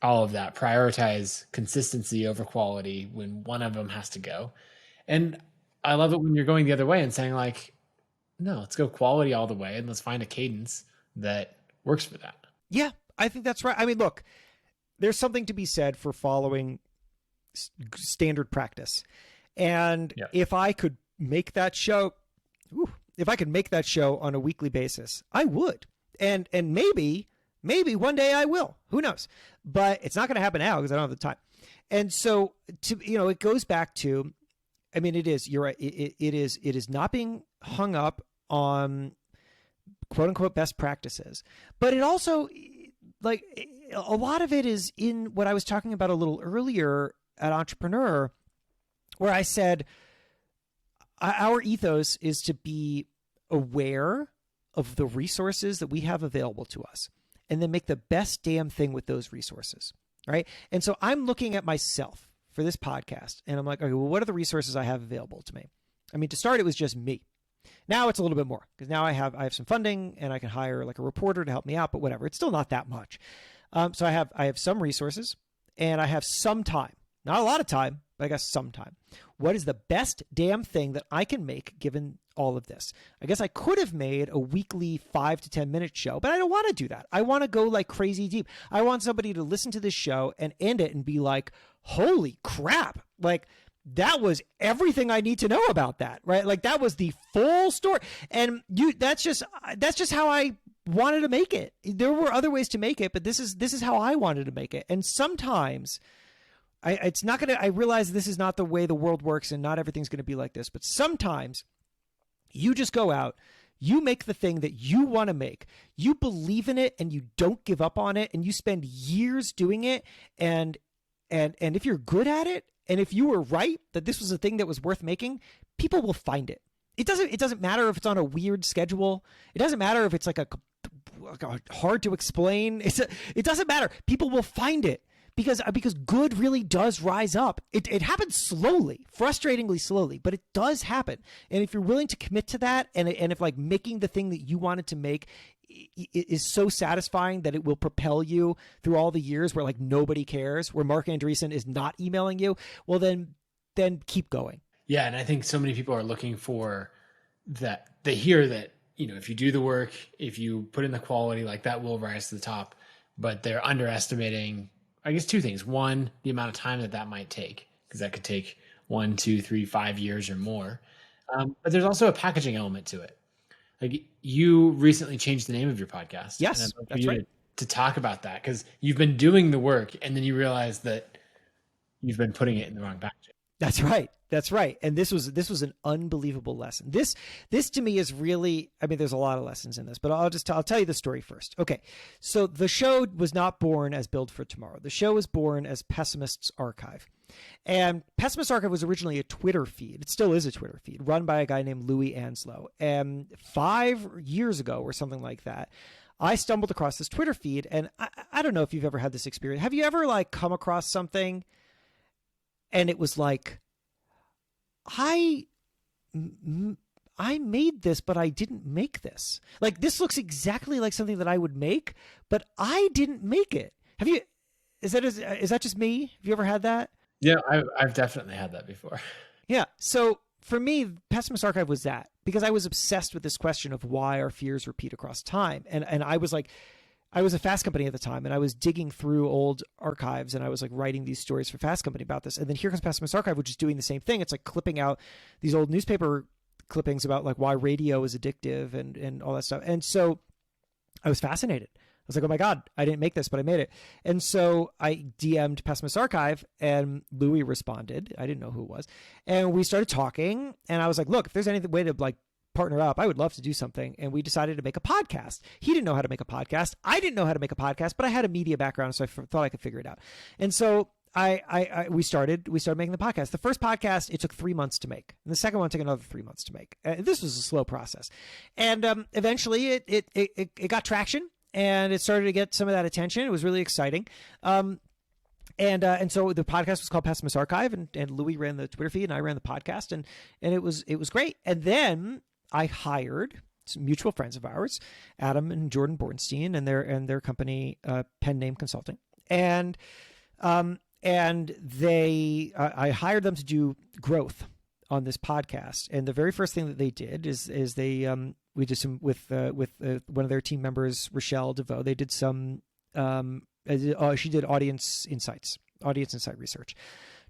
All of that, prioritize consistency over quality when one of them has to go. And I love it when you're going the other way and saying like, no, let's go quality all the way and let's find a cadence that works for that. Yeah, I think that's right. I mean, look, there's something to be said for following standard practice. And if I could make that show, on a weekly basis, I would. And maybe one day I will. Who knows? But it's not going to happen now because I don't have the time. And so, it goes back to, I mean, it is, you're right. It is not being hung up on quote unquote best practices, but it also, like, a lot of it is in what I was talking about a little earlier at Entrepreneur, where I said our ethos is to be aware of the resources that we have available to us and then make the best damn thing with those resources. Right. And so I'm looking at myself for this podcast and I'm like, okay, well, what are the resources I have available to me? I mean, to start, it was just me. Now it's a little bit more because now I have some funding and I can hire like a reporter to help me out, but whatever. It's still not that much. So I have some resources and I have some time, not a lot of time, but I guess some time. What is the best damn thing that I can make given all of this? I guess I could have made a weekly 5 to 10 minute show, but I don't want to do that. I want to go like crazy deep. I want somebody to listen to this show and end it and be like, holy crap. Like, that was everything I need to know about that, right? Like, that was the full story. And that's just how I wanted to make it. There were other ways to make it, but this is how I wanted to make it. And sometimes I realize this is not the way the world works and not everything's going to be like this, but sometimes you just go out, you make the thing that you want to make, you believe in it and you don't give up on it and you spend years doing it. And if you're good at it, and if you were right that this was a thing that was worth making, people will find it. It doesn't matter if it's on a weird schedule. It doesn't matter if it's like a hard to explain. It doesn't matter. People will find it because good really does rise up. It happens slowly, frustratingly slowly, but it does happen. And if you're willing to commit to that, and if like making the thing that you wanted to make is so satisfying that it will propel you through all the years where like nobody cares, where Mark Andreessen is not emailing you, well then keep going. Yeah, and I think so many people are looking for that. They hear that, if you do the work, if you put in the quality, like that will rise to the top, but they're underestimating, I guess, two things. One, the amount of time that might take, because that could take 1, 2, 3, 5 years or more. But there's also a packaging element to it. Like you recently changed the name of your podcast. Yes, that's right. To talk about that, because you've been doing the work and then you realize that you've been putting it in the wrong packaging. That's right. That's right. And this was an unbelievable lesson. This to me is really, I mean, there's a lot of lessons in this, but I'll tell you the story first. Okay. So the show was not born as Build for Tomorrow. The show was born as Pessimist's Archive. And Pessimist's Archive was originally a Twitter feed. It still is a Twitter feed run by a guy named Louis Anslow. And 5 years ago or something like that, I stumbled across this Twitter feed. And I don't know if you've ever had this experience. Have you ever like come across something and it was like, I made this, but I didn't make this. Like this looks exactly like something that I would make, but I didn't make it. Have you? Is that just me? Have you ever had that? Yeah, I've definitely had that before. Yeah. So for me, Pessimist Archive was that, because I was obsessed with this question of why our fears repeat across time, and I was like, I was a Fast Company at the time, and I was digging through old archives, and I was like writing these stories for Fast Company about this. And then here comes Pessimist Archive, which is doing the same thing. It's like clipping out these old newspaper clippings about like why radio is addictive and all that stuff. And so I was fascinated. I was like, oh my God, I didn't make this, but I made it. And so I DM'd Pessimist Archive, and Louis responded. I didn't know who it was. And we started talking, and I was like, look, if there's any way to like partner up, I would love to do something. And we decided to make a podcast. He didn't know how to make a podcast. I didn't know how to make a podcast, but I had a media background, so I thought I could figure it out. And so we started making the podcast. The first podcast, it took 3 months to make, and the second one took another 3 months to make. This was a slow process, and eventually it got traction, and it started to get some of that attention. It was really exciting. And so the podcast was called Pessimist Archive, and Louis ran the Twitter feed and I ran the podcast, and it was great. And then I hired some mutual friends of ours, Adam and Jordan Bornstein, and their company, Pen Name Consulting. And I hired them to do growth on this podcast. And the very first thing that they did is we did some with one of their team members, Rochelle DeVoe. They did some, she did audience insight research,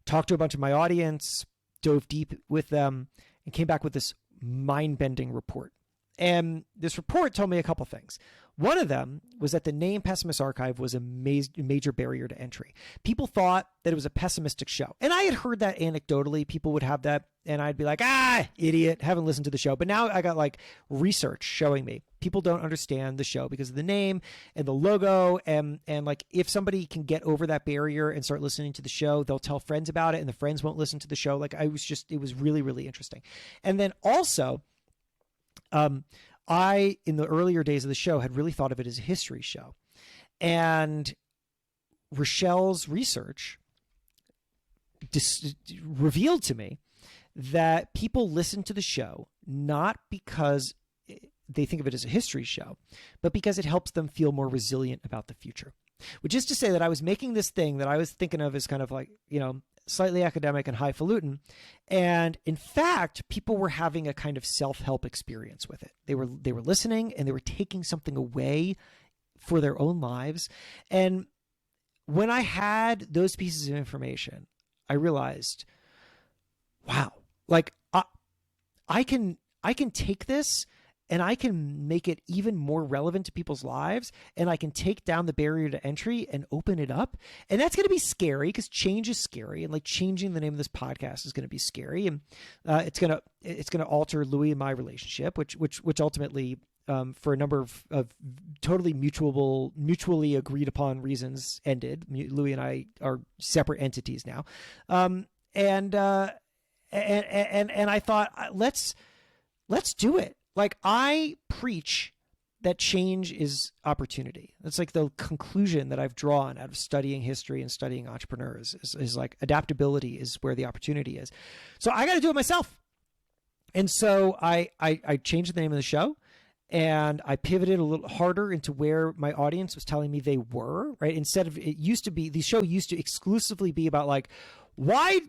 talked to a bunch of my audience, dove deep with them, and came back with this mind-bending report. And this report told me a couple things. One of them was that the name Pessimist Archive was a major barrier to entry. People thought that it was a pessimistic show. And I had heard that anecdotally. People would have that, and I'd be like, idiot, haven't listened to the show. But now I got like research showing me people don't understand the show because of the name and the logo. And like if somebody can get over that barrier and start listening to the show, they'll tell friends about it, and the friends won't listen to the show. Like it was really, really interesting. And then also, I, in the earlier days of the show, had really thought of it as a history show. And Rochelle's research revealed to me that people listen to the show not because they think of it as a history show, but because it helps them feel more resilient about the future. Which is to say that I was making this thing that I was thinking of as kind of like, slightly academic and highfalutin. And in fact, people were having a kind of self-help experience with it. They were listening, and they were taking something away for their own lives. And when I had those pieces of information, I realized, wow, like I can take this and I can make it even more relevant to people's lives, and I can take down the barrier to entry and open it up. And that's going to be scary because change is scary, and like changing the name of this podcast is going to be scary, and it's going to alter Louis and my relationship, which ultimately, for a number of totally mutually agreed upon reasons, ended. Louis and I are separate entities now, and I thought, let's do it. Like I preach that change is opportunity. That's like the conclusion that I've drawn out of studying history and studying entrepreneurs is like adaptability is where the opportunity is. So I got to do it myself. And so I changed the name of the show, and I pivoted a little harder into where my audience was telling me they were, right? Instead of, it used to be, the show used to exclusively be about like, why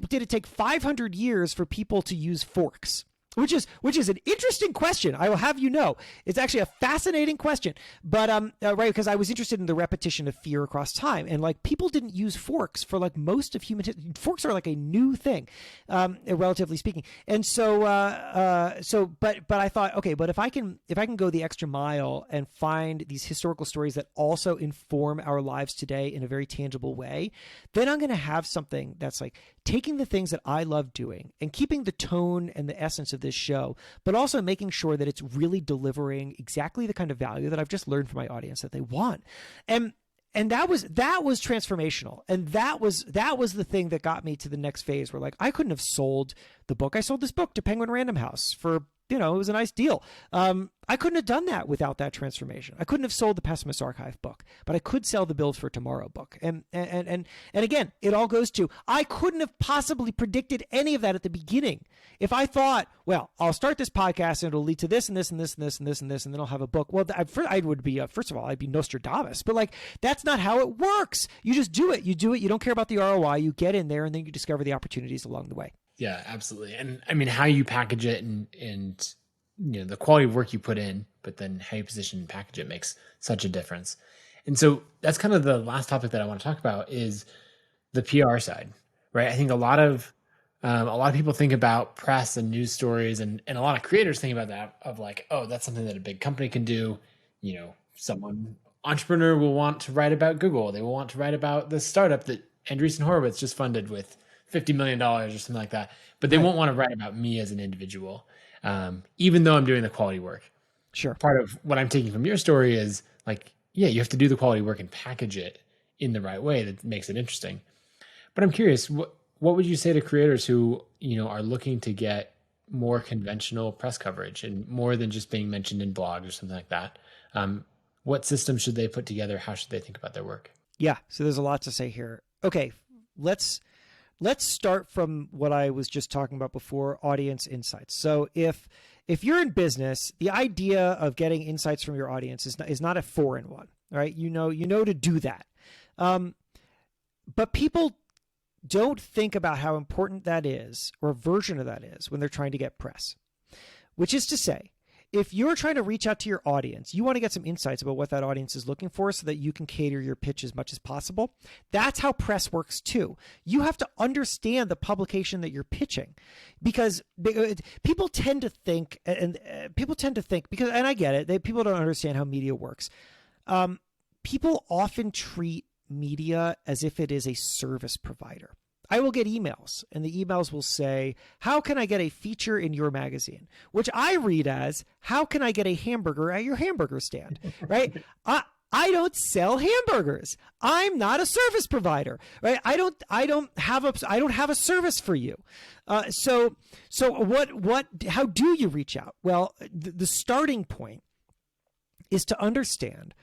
did it take 500 years for people to use forks? Which is an interesting question. I will have you know, it's actually a fascinating question. But right, because I was interested in the repetition of fear across time, and like people didn't use forks for like most of human history. Forks are like a new thing, relatively speaking. And so but I thought, okay, but if I can go the extra mile and find these historical stories that also inform our lives today in a very tangible way, then I'm going to have something that's like taking the things that I love doing and keeping the tone and the essence of this show, but also making sure that it's really delivering exactly the kind of value that I've just learned from my audience that they want. And that was transformational. And that was the thing that got me to the next phase where like, I couldn't have sold the book. I sold this book to Penguin Random House for, it was a nice deal. I couldn't have done that without that transformation. I couldn't have sold the Pessimist Archive book, but I could sell the Build for Tomorrow book. And again, it all goes to, I couldn't have possibly predicted any of that at the beginning. If I thought, well, I'll start this podcast and it'll lead to this and this and this and this and this and this, and then I'll have a book. Well, I would be, first of all, I'd be Nostradamus, but like, that's not how it works. You just do it. You do it. You don't care about the ROI. You get in there and then you discover the opportunities along the way. Yeah, absolutely. And I mean, how you package it and the quality of work you put in, but then how you position and package it makes such a difference. And so that's kind of the last topic that I want to talk about is the PR side, right? I think a lot of people think about press and news stories, and a lot of creators think about that of like, oh, that's something that a big company can do. Entrepreneur will want to write about Google. They will want to write about the startup that Andreessen Horowitz just funded with $50 million or something like that. But they won't want to write about me as an individual, even though I'm doing the quality work. Sure. Part of what I'm taking from your story is like, yeah, you have to do the quality work and package it in the right way that makes it interesting. But I'm curious, what would you say to creators who, are looking to get more conventional press coverage and more than just being mentioned in blogs or something like that? What systems should they put together? How should they think about their work? Yeah. So there's a lot to say here. Okay. Let's start from what I was just talking about before, audience insights. So if you're in business, the idea of getting insights from your audience is not a foreign one, right? You know to do that. But people don't think about how important that is, or a version of that is, when they're trying to get press. Which is to say, if you're trying to reach out to your audience, you want to get some insights about what that audience is looking for so that you can cater your pitch as much as possible. That's how press works too. You have to understand the publication that you're pitching, because people tend to think, and I get it, people don't understand how media works. People often treat media as if it is a service provider. I will get emails, and the emails will say, how can I get a feature in your magazine? Which I read as, how can I get a hamburger at your hamburger stand? Right? I don't sell hamburgers. I'm not a service provider, right? I don't have a service for you. So how do you reach out? Well, the starting point is to understand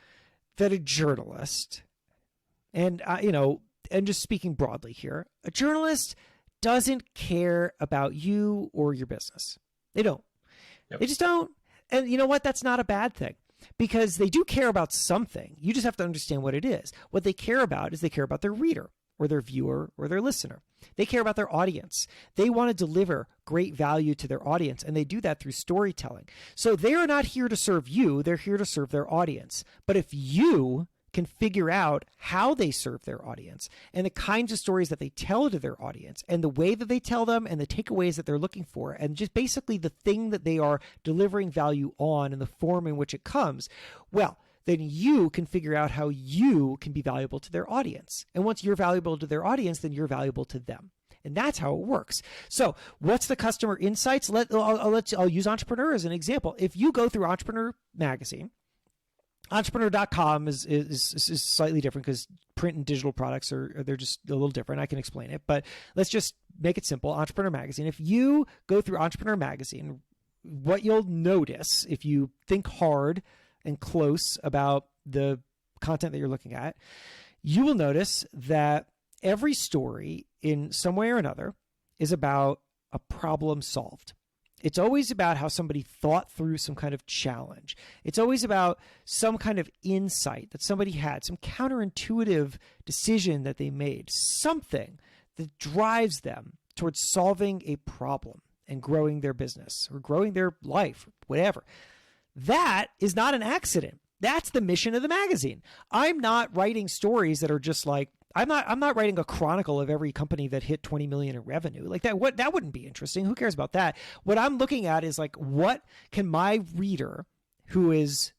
that a journalist, and just speaking broadly here, a journalist doesn't care about you or your business. They don't. Nope. They just don't. And you know what? That's not a bad thing, because they do care about something. You just have to understand what it is. What they care about is they care about their reader or their viewer or their listener. They care about their audience. They want to deliver great value to their audience, and they do that through storytelling. So they are not here to serve you. They're here to serve their audience. But if you can figure out how they serve their audience and the kinds of stories that they tell to their audience and the way that they tell them and the takeaways that they're looking for, and just basically the thing that they are delivering value on and the form in which it comes, well, then you can figure out how you can be valuable to their audience. And once you're valuable to their audience, then you're valuable to them. And that's how it works. So what's the customer insights? I'll use Entrepreneur as an example. If you go through Entrepreneur magazine, entrepreneur.com is slightly different because print and digital products they're just a little different. I can explain it, but let's just make it simple. Entrepreneur magazine. If you go through Entrepreneur magazine, what you'll notice if you think hard and close about the content that you're looking at, you will notice that every story in some way or another is about a problem solved. It's always about how somebody thought through some kind of challenge. It's always about some kind of insight that somebody had, some counterintuitive decision that they made, something that drives them towards solving a problem and growing their business or growing their life, whatever. That is not an accident. That's the mission of the magazine. I'm not writing stories that are just like, I'm not writing a chronicle of every company that hit 20 million in revenue. Like that wouldn't be interesting. Who cares about that? What I'm looking at is like, what can my reader, who is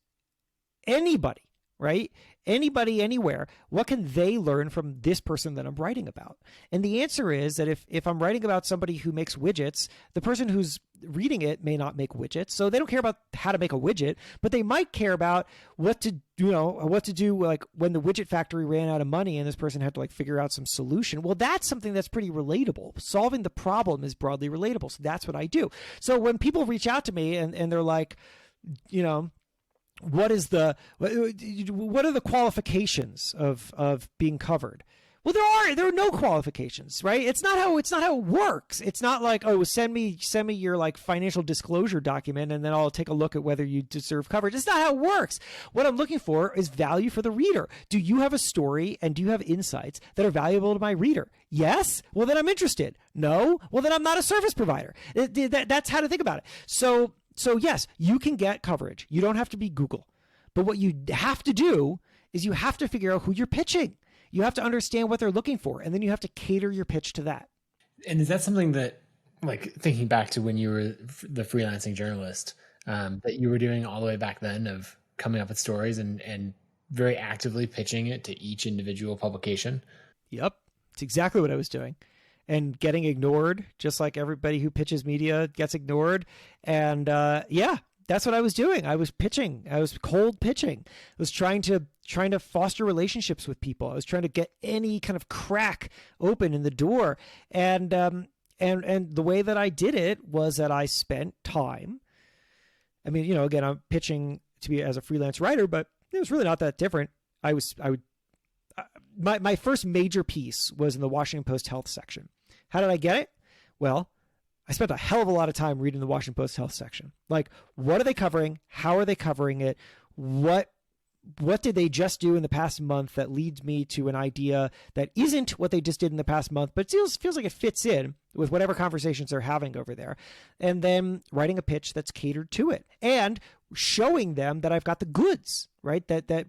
anybody, right? Anybody, anywhere, what can they learn from this person that I'm writing about? And the answer is that if I'm writing about somebody who makes widgets, the person who's reading it may not make widgets. So they don't care about how to make a widget, but they might care about what to do like when the widget factory ran out of money and this person had to like figure out some solution. Well, that's something that's pretty relatable. Solving the problem is broadly relatable. So that's what I do. So when people reach out to me and they're like, what are the qualifications of being covered? Well, there are no qualifications, right? It's not how it works. It's not like, oh, send me your like financial disclosure document and then I'll take a look at whether you deserve coverage. It's not how it works. What I'm looking for is value for the reader. Do you have a story and do you have insights that are valuable to my reader? Yes? Well, then I'm interested. No? Well, then I'm not a service provider. That's how to think about it. So yes, you can get coverage. You don't have to be Google. But what you have to do is you have to figure out who you're pitching. You have to understand what they're looking for, and then you have to cater your pitch to that. And is that something that, like thinking back to when you were the freelancing journalist, that you were doing all the way back then of coming up with stories and very actively pitching it to each individual publication? Yep. It's exactly what I was doing. And getting ignored, just like everybody who pitches media gets ignored. And that's what I was doing. I was pitching. I was cold pitching. I was trying to foster relationships with people. I was trying to get any kind of crack open in the door. And the way that I did it was that I spent time. I mean, again, I'm pitching to be as a freelance writer, but it was really not that different. My first major piece was in the Washington Post health section. How did I get it? Well, I spent a hell of a lot of time reading the Washington Post health section. Like, what are they covering? How are they covering it? What did they just do in the past month that leads me to an idea that isn't what they just did in the past month, but it feels like it fits in with whatever conversations they're having over there. And then writing a pitch that's catered to it and showing them that I've got the goods, right? That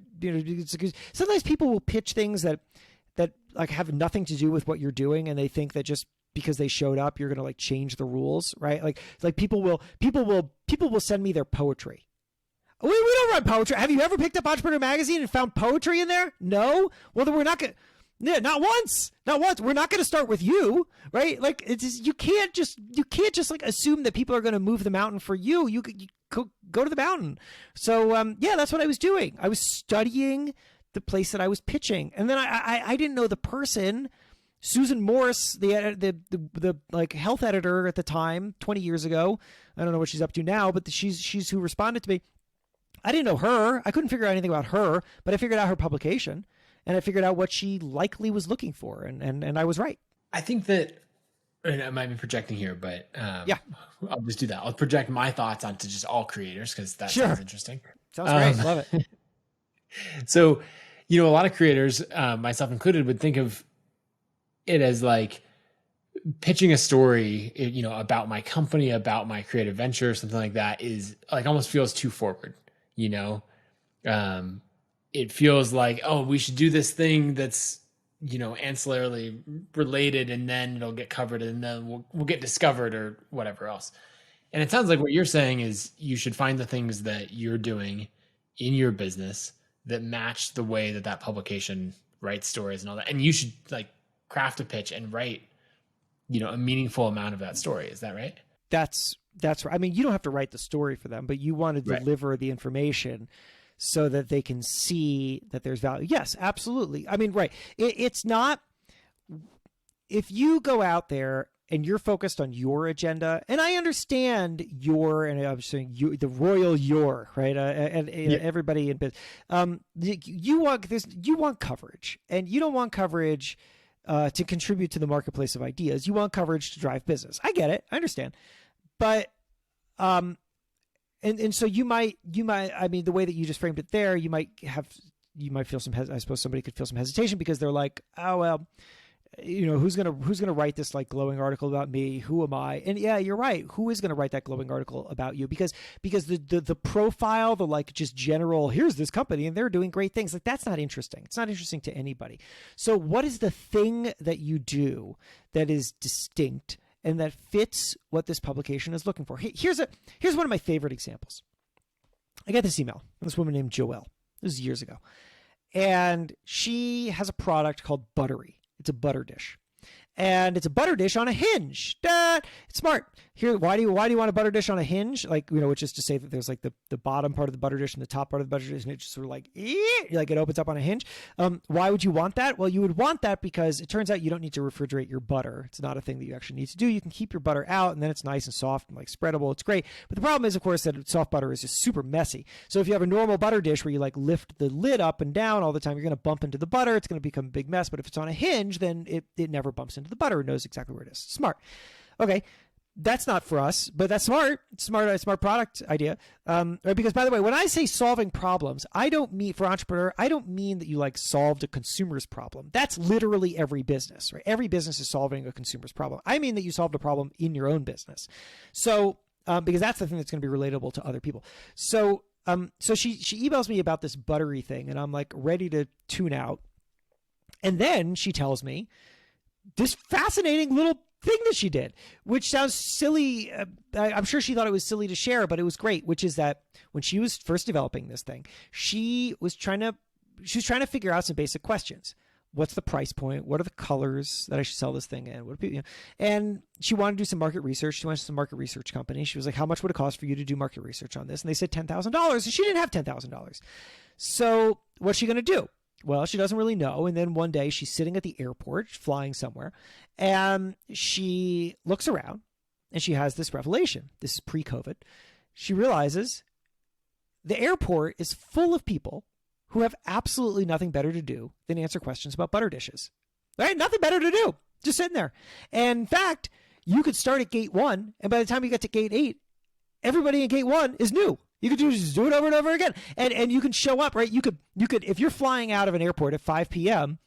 sometimes people will pitch things that like have nothing to do with what you're doing, and they think that just because they showed up, you're going to like change the rules, right? Like people will send me their poetry. We don't write poetry. Have you ever picked up Entrepreneur Magazine and found poetry in there? No. Well, then we're not going to. Yeah, not once. We're not going to start with you, right? Like you can't just like assume that people are going to move the mountain for you. You go to the mountain. So that's what I was doing. I was studying the place that I was pitching, and then I didn't know the person. Susan Morris, the like health editor at the time, 20 years ago. I don't know what she's up to now, but she's who responded to me. I didn't know her. I couldn't figure out anything about her, but I figured out her publication, and I figured out what she likely was looking for, and I was right. I think that, and I might be projecting here, but I'll just do that. I'll project my thoughts onto just all creators because that sounds interesting. Sounds great. Love it. So, a lot of creators, myself included, would think of it as like pitching a story, about my company, about my creative venture, something like that is like almost feels too forward. It feels like, oh, we should do this thing that's, ancillarily related, and then it'll get covered, and then we'll get discovered or whatever else. And it sounds like what you're saying is you should find the things that you're doing in your business that match the way that publication writes stories and all that. And you should like craft a pitch and write, a meaningful amount of that story. Is that right? That's right. I mean, you don't have to write the story for them, but you want to deliver the information so that they can see that there's value. Yes, absolutely. I mean, right. It's not, if you go out there and you're focused on your agenda, and I understand and I'm saying you, the royal your, right? And everybody in business, you want coverage, and you don't want coverage to contribute to the marketplace of ideas. You want coverage to drive business. I get it. I understand. But, and so you might, I mean, the way that you just framed it there, you might feel I suppose somebody could feel some hesitation because they're like, oh, well, who's going to write this like glowing article about me? Who am I? And yeah, you're right. Who is going to write that glowing article about you? Because the profile, the like just general, here's this company and they're doing great things. Like that's not interesting. It's not interesting to anybody. So what is the thing that you do that is distinct and that fits what this publication is looking for? Here's one of my favorite examples. I got this email from this woman named Joelle. This was years ago. And she has a product called Buttery. It's a butter dish. And it's a butter dish on a hinge. It's smart. Here, why do you want a butter dish on a hinge? Like, which is to say that there's like the bottom part of the butter dish and the top part of the butter dish, and it just sort of like it opens up on a hinge. Why would you want that? Well, you would want that because it turns out you don't need to refrigerate your butter. It's not a thing that you actually need to do. You can keep your butter out, and then it's nice and soft and like spreadable. It's great. But the problem is, of course, that soft butter is just super messy. So if you have a normal butter dish where you like lift the lid up and down all the time, you're going to bump into the butter. It's going to become a big mess. But if it's on a hinge, then it never bumps into the butter. It knows exactly where it is. Smart. Okay. That's not for us, but that's smart. Smart product idea. Because by the way, when I say solving problems, I don't mean for entrepreneur, I don't mean that you like solved a consumer's problem. That's literally every business, right? Every business is solving a consumer's problem. I mean that you solved a problem in your own business. So, because that's the thing that's going to be relatable to other people. So she emails me about this Buttery thing, and I'm like ready to tune out. And then she tells me this fascinating little thing that she did, which sounds silly. I'm sure she thought it was silly to share, but it was great, which is that when she was first developing this thing, she was trying to figure out some basic questions. What's the price point? What are the colors that I should sell this thing in? What do people, And she wanted to do some market research. She went to some market research company. She was like, how much would it cost for you to do market research on this? And they said $10,000. And she didn't have $10,000. So what's she going to do? Well, she doesn't really know. And then one day she's sitting at the airport, flying somewhere, and she looks around and she has this revelation. This is pre-COVID. She realizes the airport is full of people who have absolutely nothing better to do than answer questions about butter dishes. Right? Nothing better to do. Just sitting there. And in fact, you could start at gate 1, and by the time you get to gate 8, everybody in gate 1 is new. You could just do it over and over again. And you can show up, right? You could, if you're flying out of an airport at 5 p.m.,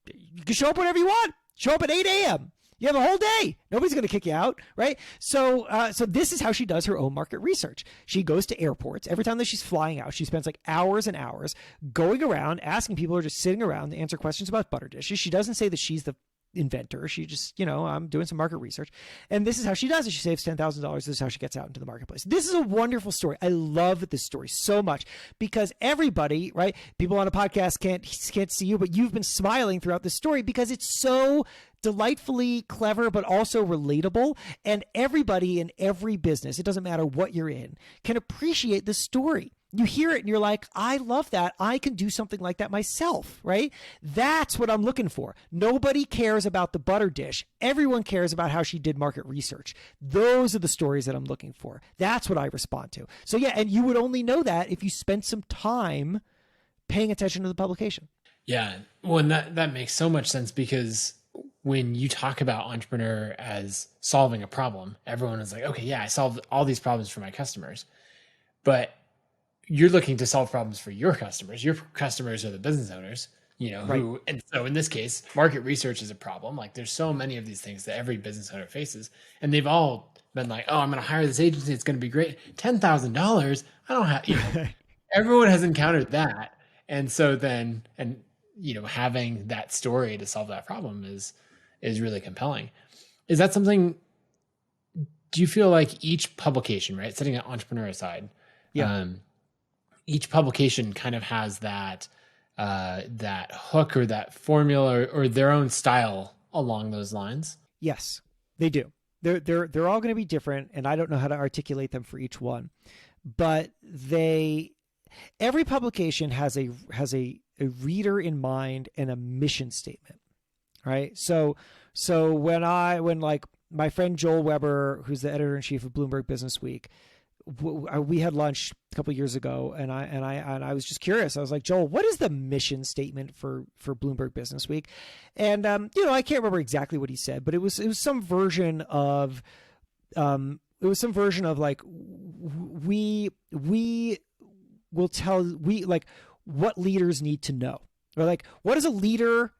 you can show up whenever you want. Show up at 8 a.m. You have a whole day. Nobody's going to kick you out, right? So this is how she does her own market research. She goes to airports. Every time that she's flying out, she spends like hours and hours going around, asking people who are just sitting around to answer questions about butter dishes. She doesn't say that she's the inventor. She just, I'm doing some market research. And this is how she does it. She saves $10,000. This is how she gets out into the marketplace. This is a wonderful story. I love this story so much because everybody, right? People on a podcast can't see you, but you've been smiling throughout this story because it's so delightfully clever, but also relatable. And everybody in every business, it doesn't matter what you're in, can appreciate this story. You hear it and you're like, I love that. I can do something like that myself, right? That's what I'm looking for. Nobody cares about the butter dish. Everyone cares about how she did market research. Those are the stories that I'm looking for. That's what I respond to. So yeah, and you would only know that if you spent some time paying attention to the publication. Yeah. Well, and that makes so much sense because when you talk about entrepreneur as solving a problem, everyone is like, okay, yeah, I solved all these problems for my customers. But you're looking to solve problems for your customers. Your customers are the business owners, right. who, and so in this case, market research is a problem. Like there's so many of these things that every business owner faces, and they've all been like, oh, I'm going to hire this agency. It's going to be great. $10,000. I don't have, everyone has encountered that. And so then, having that story to solve that problem is really compelling. Is that something, do you feel like each publication, right? Setting an entrepreneur aside, each publication kind of has that hook or that formula or their own style along those lines? Yes, they do. They're all going to be different, and I don't know how to articulate them for each one. But every publication has a reader in mind and a mission statement, right? So when my friend Joel Weber, who's the editor-in-chief of Bloomberg Business Week, we had lunch a couple of years ago, and I was just curious. I was like, Joel, what is the mission statement for Bloomberg Business Week? And I can't remember exactly what he said, but it was some version of like, we will tell what leaders need to know, or like, what does a leader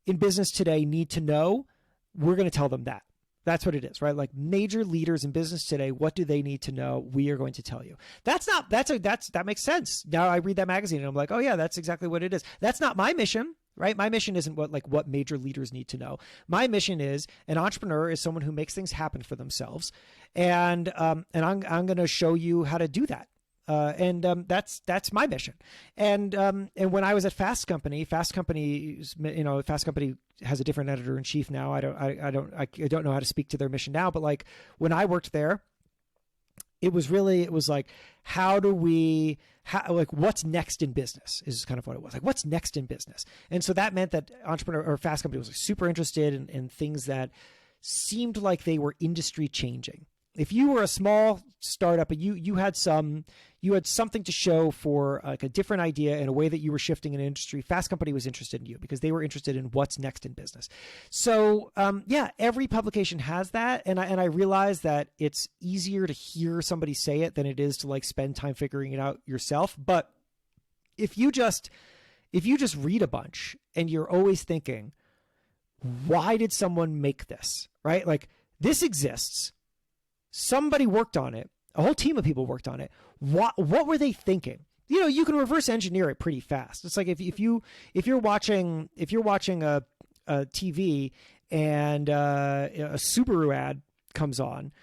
in business today need to know? We're going to tell them that. That's what it is, right? Like, major leaders in business today, what do they need to know? We are going to tell you. That makes sense. Now I read that magazine and I'm like, oh yeah, that's exactly what it is. That's not my mission, right? My mission isn't what major leaders need to know. My mission is, an entrepreneur is someone who makes things happen for themselves. And I'm going to show you how to do that. That's my mission. And when I was at Fast Company has a different editor in chief now. I don't know how to speak to their mission now, but like, when I worked there, it was like, what's next in business is kind of what it was. Like, what's next in business? And so that meant that Fast Company was like super interested in things that seemed like they were industry changing. If you were a small startup and you had something to show for like a different idea in a way that you were shifting an industry, Fast Company was interested in you because they were interested in what's next in business. So every publication has that, and I realize that it's easier to hear somebody say it than it is to like spend time figuring it out yourself. But if you just read a bunch and you're always thinking, why did someone make this? Right? Like, this exists. Somebody worked on it. A whole team of people worked on it. What were they thinking? You can reverse engineer it pretty fast. It's like if you're watching a TV and a Subaru ad comes on,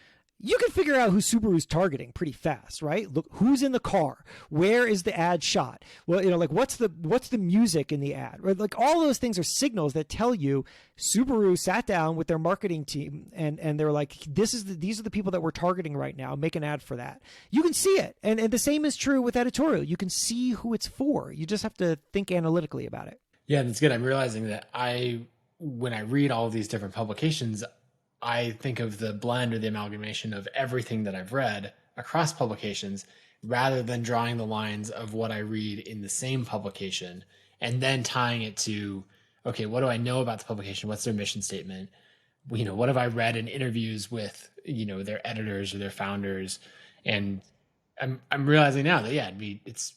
you can figure out who Subaru's targeting pretty fast, right? Look, who's in the car? Where is the ad shot? Well, like, what's the music in the ad? Right? Like, all those things are signals that tell you Subaru sat down with their marketing team and they're like, these are the people that we're targeting right now. Make an ad for that. You can see it. And the same is true with editorial. You can see who it's for. You just have to think analytically about it. Yeah, that's good. I'm realizing that when I read all of these different publications, I think of the blend or the amalgamation of everything that I've read across publications, rather than drawing the lines of what I read in the same publication and then tying it to, okay, what do I know about the publication? What's their mission statement? What have I read in interviews with, their editors or their founders? And I'm realizing now that, it's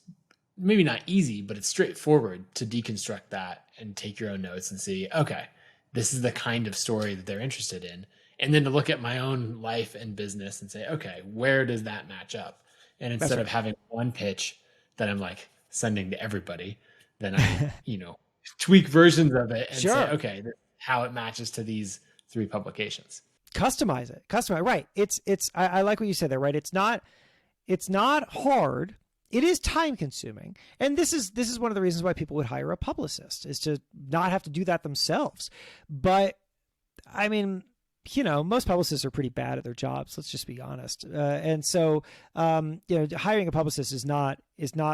maybe not easy, but it's straightforward to deconstruct that and take your own notes and see, okay, this is the kind of story that they're interested in. And then to look at my own life and business and say, okay, where does that match up? And instead of having one pitch that I'm like sending to everybody, then I, tweak versions of it and say, okay, this is how it matches to these 3 publications. Customize it. Right. I like what you said there, right? It's not hard. It is time consuming. And this is one of the reasons why people would hire a publicist, is to not have to do that themselves. But I mean, most publicists are pretty bad at their jobs. Let's just be honest. And so, hiring a publicist is not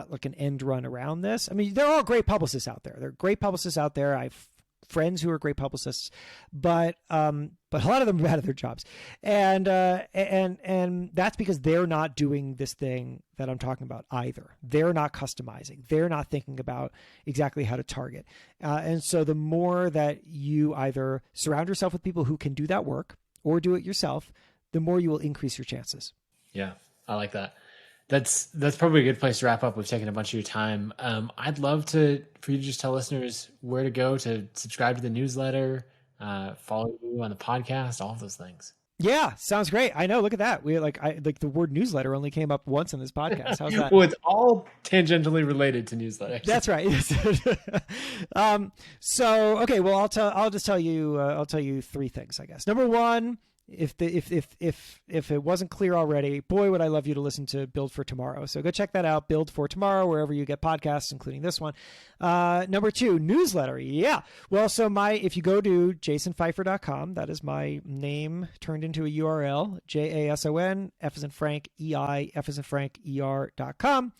like an end run around this. I mean, there are great publicists out there. There are great publicists out there. I've friends who are great publicists, but a lot of them are bad at their jobs. And that's because they're not doing this thing that I'm talking about either. They're not customizing. They're not thinking about exactly how to target. And so the more that you either surround yourself with people who can do that work or do it yourself, the more you will increase your chances. Yeah, I like that. That's probably a good place to wrap up. We've taken a bunch of your time. I'd love for you to just tell listeners where to go to subscribe to the newsletter, follow you on the podcast, all of those things. Yeah, sounds great. I know. Look at that. We like the word newsletter only came up once in this podcast. How's that? Well, it's all tangentially related to newsletters. That's right. So okay. Well, I'll just tell you. I'll tell you 3 things, I guess. Number 1. If it wasn't clear already, boy, would I love you to listen to Build for Tomorrow. So go check that out, Build for Tomorrow, wherever you get podcasts, including this one. Number 2, newsletter. Yeah. Well, so if you go to jasonfeifer.com, that is my name turned into a URL, JASON, F as in Frank, EI, F as in Frank, ER.com.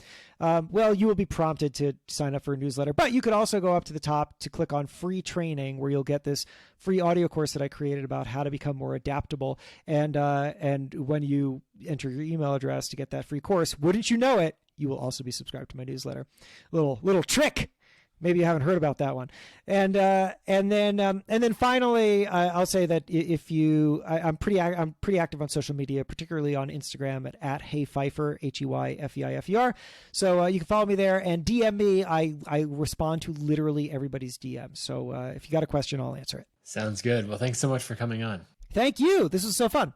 well, you will be prompted to sign up for a newsletter. But you could also go up to the top to click on free training, where you'll get this free audio course that I created about how to become more adaptable. And when you enter your email address to get that free course, wouldn't you know it, you will also be subscribed to my newsletter. Little trick. Maybe you haven't heard about that one. And then finally, I'll say that if I'm pretty active on social media, particularly on Instagram at HeyFeifer, HeyFeifer. So you can follow me there and DM me. I respond to literally everybody's DM. So if you got a question, I'll answer it. Sounds good. Well, thanks so much for coming on. Thank you. This was so fun.